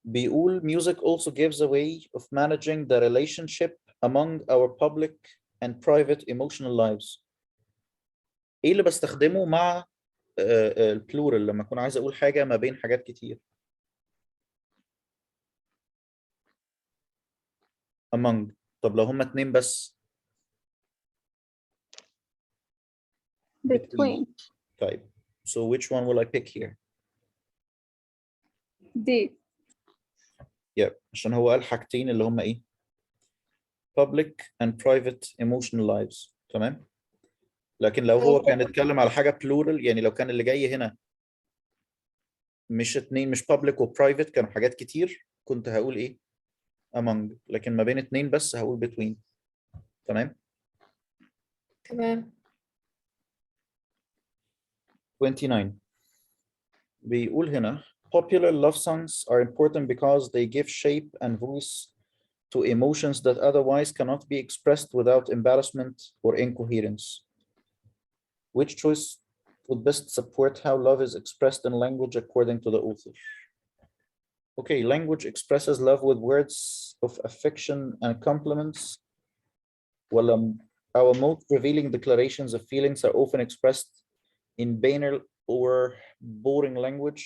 بيقول music also gives a way of managing the relationship among our public and private emotional lives. ايه اللي بستخدمه مع البلورال لما اكون عايز اقول حاجة ما بين حاجات كتير؟ among. طب لو هما اتنين بس؟ Between. طيب. So which one will I pick here? D. Yeah. عشان هو قال حاجتين اللي هما ايه؟ public and private emotional lives. تمام؟ لكن لو هو كان اتكلم على حاجة plural يعني لو كان اللي جاي هنا مش اتنين مش public و private كانوا حاجات كتير كنت هقول ايه؟ among. لكن ما بين اتنين بس هقول between. تمام؟ تمام. 29. بيقول هنا popular love songs are important because they give shape and voice to emotions that otherwise cannot be expressed without embarrassment or incoherence. Which choice would best support how love is expressed in language according to the author? Okay, language expresses love with words of affection and compliments. Well, our most revealing declarations of feelings are often expressed in banal or boring language.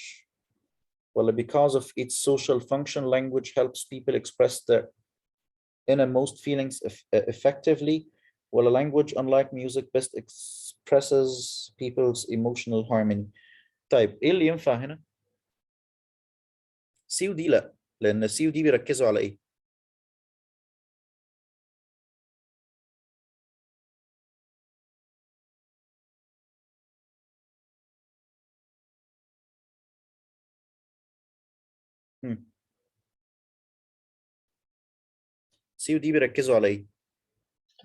Well, because of its social function, language helps people express their innermost feelings effectively. Well, a language, unlike music, best expresses people's emotional harmony. طيب ايه اللي ينفع هنا؟ سي ودي لا، لأن سي ودي بيركزوا على ايه؟ سي ودي بيركزوا على ايه؟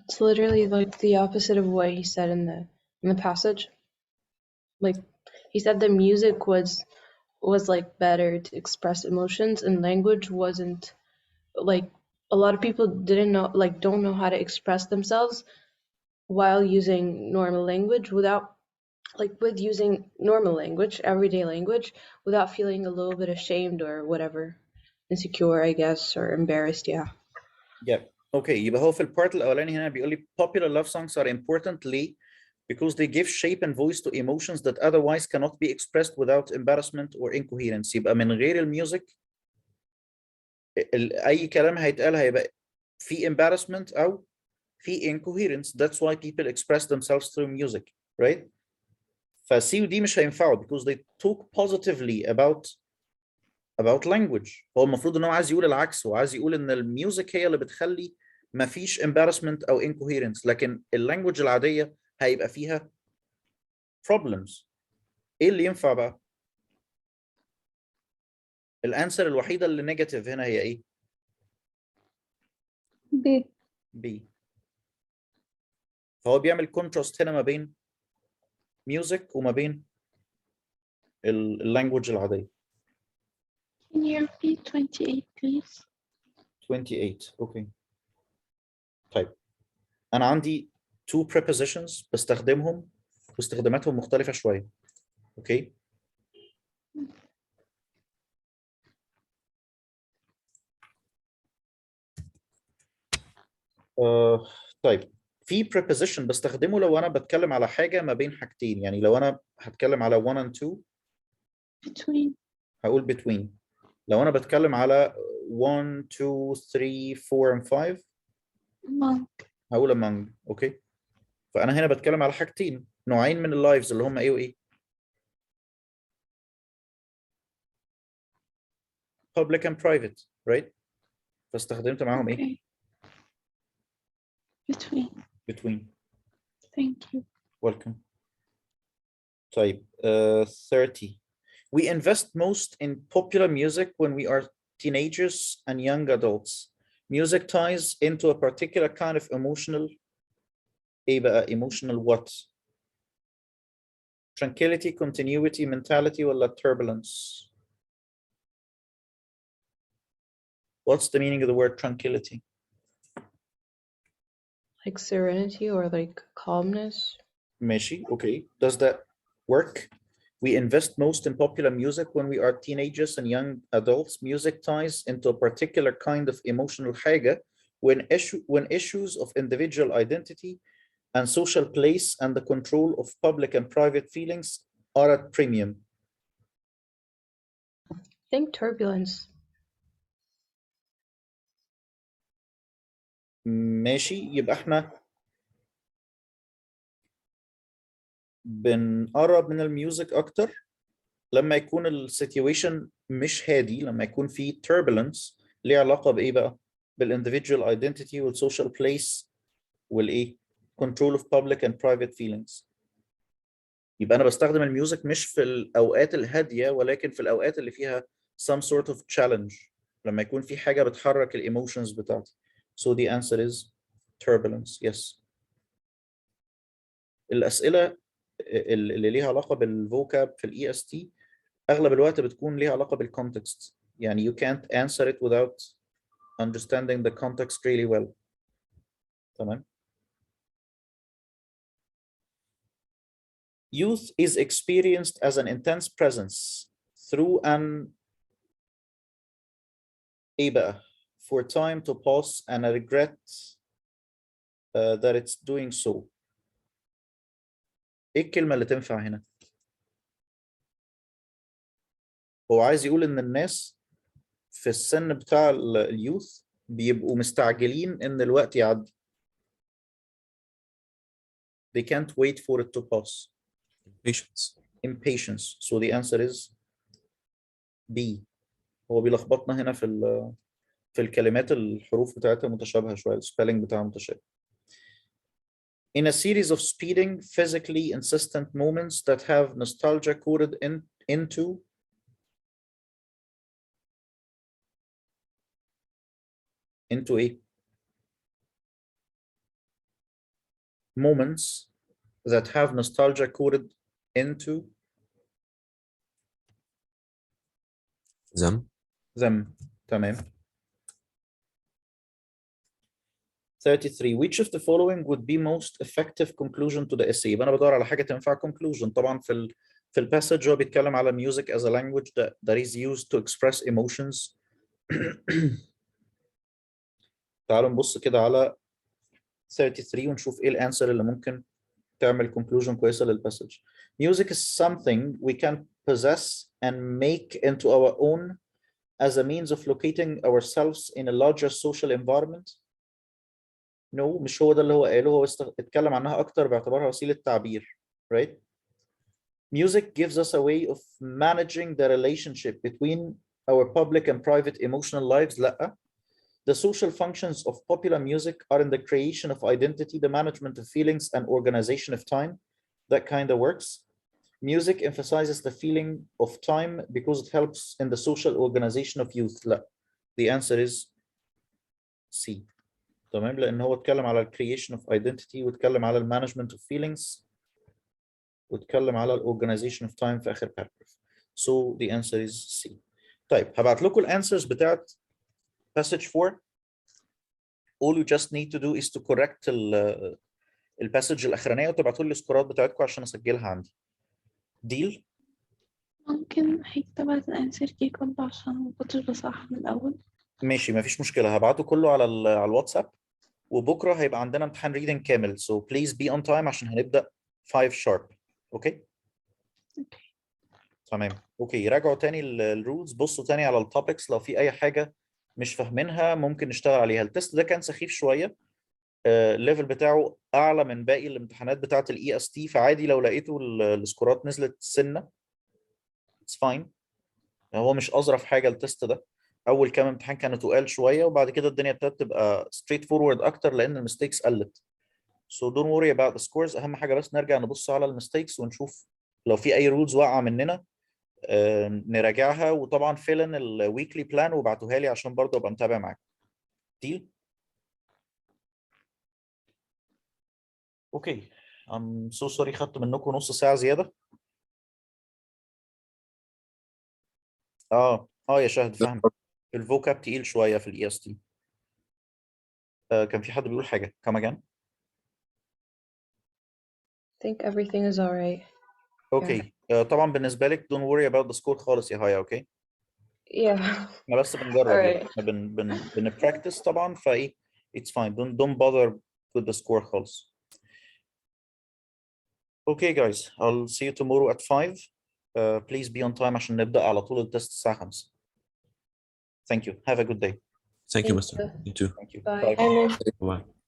It's literally like the opposite of what he said in the passage. Like he said the music was like better to express emotions and language wasn't. Like a lot of people don't know how to express themselves while using normal language with using normal language, everyday language, without feeling a little bit ashamed or whatever, insecure, I guess, or embarrassed. Yeah. Yeah. اوكي يبقى هو في البارت الاولاني هنا بيقول لي popular love songs are important ليه؟ Because they give shape and voice to emotions that otherwise cannot be expressed without embarrassment or incoherence. يبقى من غير الميوزك اي كلام هيتقال هيبقى في embarrassment او في incoherence. That's why people express themselves through music, right? فسي ودي مش هينفعوا because they talk positively about language. هو المفروض ان هو عايز يقول العكس، هو عايز يقول ان الميوزك هي اللي بتخلي ما فيش embarrassment او incoherence، لكن اللانجوج العادية هيبقى فيها problems. ايه اللي ينفع بقى؟ الانسر الوحيدة اللي نيجاتيف هنا هي ايه؟ B. B. فهو بيعمل كونتراست هنا ما بين ميوزك وما بين اللانجوج العادية. Can you repeat 28 please? 28 اوكي. طيب انا عندي two prepositions بستخدمهم واستخداماتهم مختلفة شوية. اوكي. طيب في preposition بستخدمه لو انا بتكلم على حاجة ما بين حاجتين، يعني لو انا هتكلم على one and two Between. هقول between. لو انا بتكلم على 1 2 3 4 and 5 Among. هقول among. اوكي. فانا هنا بتكلم على حاجتين، نوعين من اللايفز اللي هم ايه وايه؟ public and private, right? فاستخدمت معاهم ايه؟ Okay. Between. between. Thank you. Welcome. طيب 30. We invest most in popular music when we are teenagers and young adults. Music ties into a particular kind of emotional ايه بقى emotional what? Tranquility, continuity, mentality ولا turbulence? What's the meaning of the word tranquility? Like serenity or like calmness. ماشي. Okay. Does that work? We invest most in popular music when we are teenagers and young adults. Music ties into a particular kind of emotional حاجة when issues of individual identity and social place and the control of public and private feelings are at premium. I think turbulence. ماشي. يبقى احنا بنقرب من الميوزك اكتر لما يكون السيتويشن مش هادي، لما يكون في turbulence ليه علاقة بايه بقى؟ بالانديفيدوال ايدنتيتي والسوشيال بليس والايه؟ control of public and private feelings. يبقى انا بستخدم الميوزك مش في الاوقات الهادية ولكن في الاوقات اللي فيها some sort of challenge، لما يكون في حاجة بتحرك الايموشنز بتاعتي. So the answer is turbulence. Yes. الأسئلة اللي ليها علاقة بالفوكاب في الاي اس تي اغلب الوقت بتكون ليها علاقة بالcontext. يعني you can't answer it without understanding the context really well. تمام. Youth is experienced as an intense presence through an ايه بقى? For time to pass and a regret that it's doing so. ايه الكلمة اللي تنفع هنا؟ هو عايز يقول ان الناس في السن بتاع اليوث بيبقوا مستعجلين ان الوقت يعدي. They can't wait for it to pass. Patience. Impatience. So the answer is B. هو بيلخبطنا هنا في الكلمات، الحروف بتاعتها متشابهة شوية، السبيلنج بتاعها متشابه. In a series of speeding, physically insistent moments that have nostalgia coded into ايه؟ Moments that have nostalgia coded into them. تمام. 33. Which of the following would be most effective conclusion to the essay؟ يبقى انا بدور على حاجه تنفع conclusion. طبعا في الباسج هو بيتكلم على music as a language that is used to express emotions. تعالوا نبص كده على 33 ونشوف ايه الانسر اللي ممكن تعمل conclusion كويسة للباسج. Music is something we can possess and make into our own as a means of locating ourselves in a larger social environment. No, مش هو ده اللي هو قاله، هو اتكلم عنها أكتر باعتبارها وسيلة تعبير. Right? Music gives us a way of managing the relationship between our public and private emotional lives. لأ. The social functions of popular music are in the creation of identity, the management of feelings, and organization of time. That kind of works. Music emphasizes the feeling of time because it helps in the social organization of youth. لا. The answer is C. تمام، لأن هو اتكلم على creation of identity واتكلم على management of feelings واتكلم على organization of time في آخر paragraph. So the answer is C. طيب هبعت لكم الانسرز بتاعت passage 4. All you just need to do is to correct الباسج الاخرانيه وتبعتوا لي السكورات بتاعتكم عشان اسجلها عندي. ديل؟ ممكن حضرتك تبعت الانسر كي كله عشان ما كنتش بصحح من الاول. ماشي مفيش مشكله، هبعته كله على الواتساب، وبكره هيبقى عندنا امتحان ريدنج كامل. So please be on time عشان هنبدا 5 sharp. اوكي؟ تمام. اوكي، راجعوا تاني الرولز، بصوا تاني على التوبكس، لو في اي حاجه مش فاهمينها ممكن نشتغل عليها. التست ده كان سخيف شويه، الليفل بتاعه اعلى من باقي الامتحانات بتاعه الاي اس تي، فعادي لو لقيتوا السكورات نزلت سنه اتس فاين. هو مش اظرف حاجه التست ده. اول كام امتحان كانوا تقال شويه، وبعد كده الدنيا ابتدت تبقى ستريت فورورد اكتر لان المستيكس قلت. So don't worry about the scores. اهم حاجه بس نرجع نبص على المستيكس ونشوف لو في اي رولز واقعه مننا نراجعها، وطبعا fill in الويكلي بلان وابعتوها لي عشان برضه ابقى متابع معاكم. ديل؟ اوكي. I'm so sorry خدت منكم نص ساعه زياده. يا شهد فاهم. الفوكاب تقيل شويه في الاي اس تي. كان في حد بيقول حاجه come again. I think everything is all right. اوكي. طبعا بالنسبه لك don't worry about the score خالص يا هايا. اوكي. Yeah. احنا بس بنجرب يعني. Alright. احنا بنبراكتس طبعا، فايه it's fine. Don't bother with the score خالص. Okay guys, I'll see you tomorrow at 5. Please be on time عشان نبدأ على طول التست الساعة 5. Thank you. Have a good day. Thank you, Thank Mr. you. You too. Thank you. Bye. Bye. I miss Bye.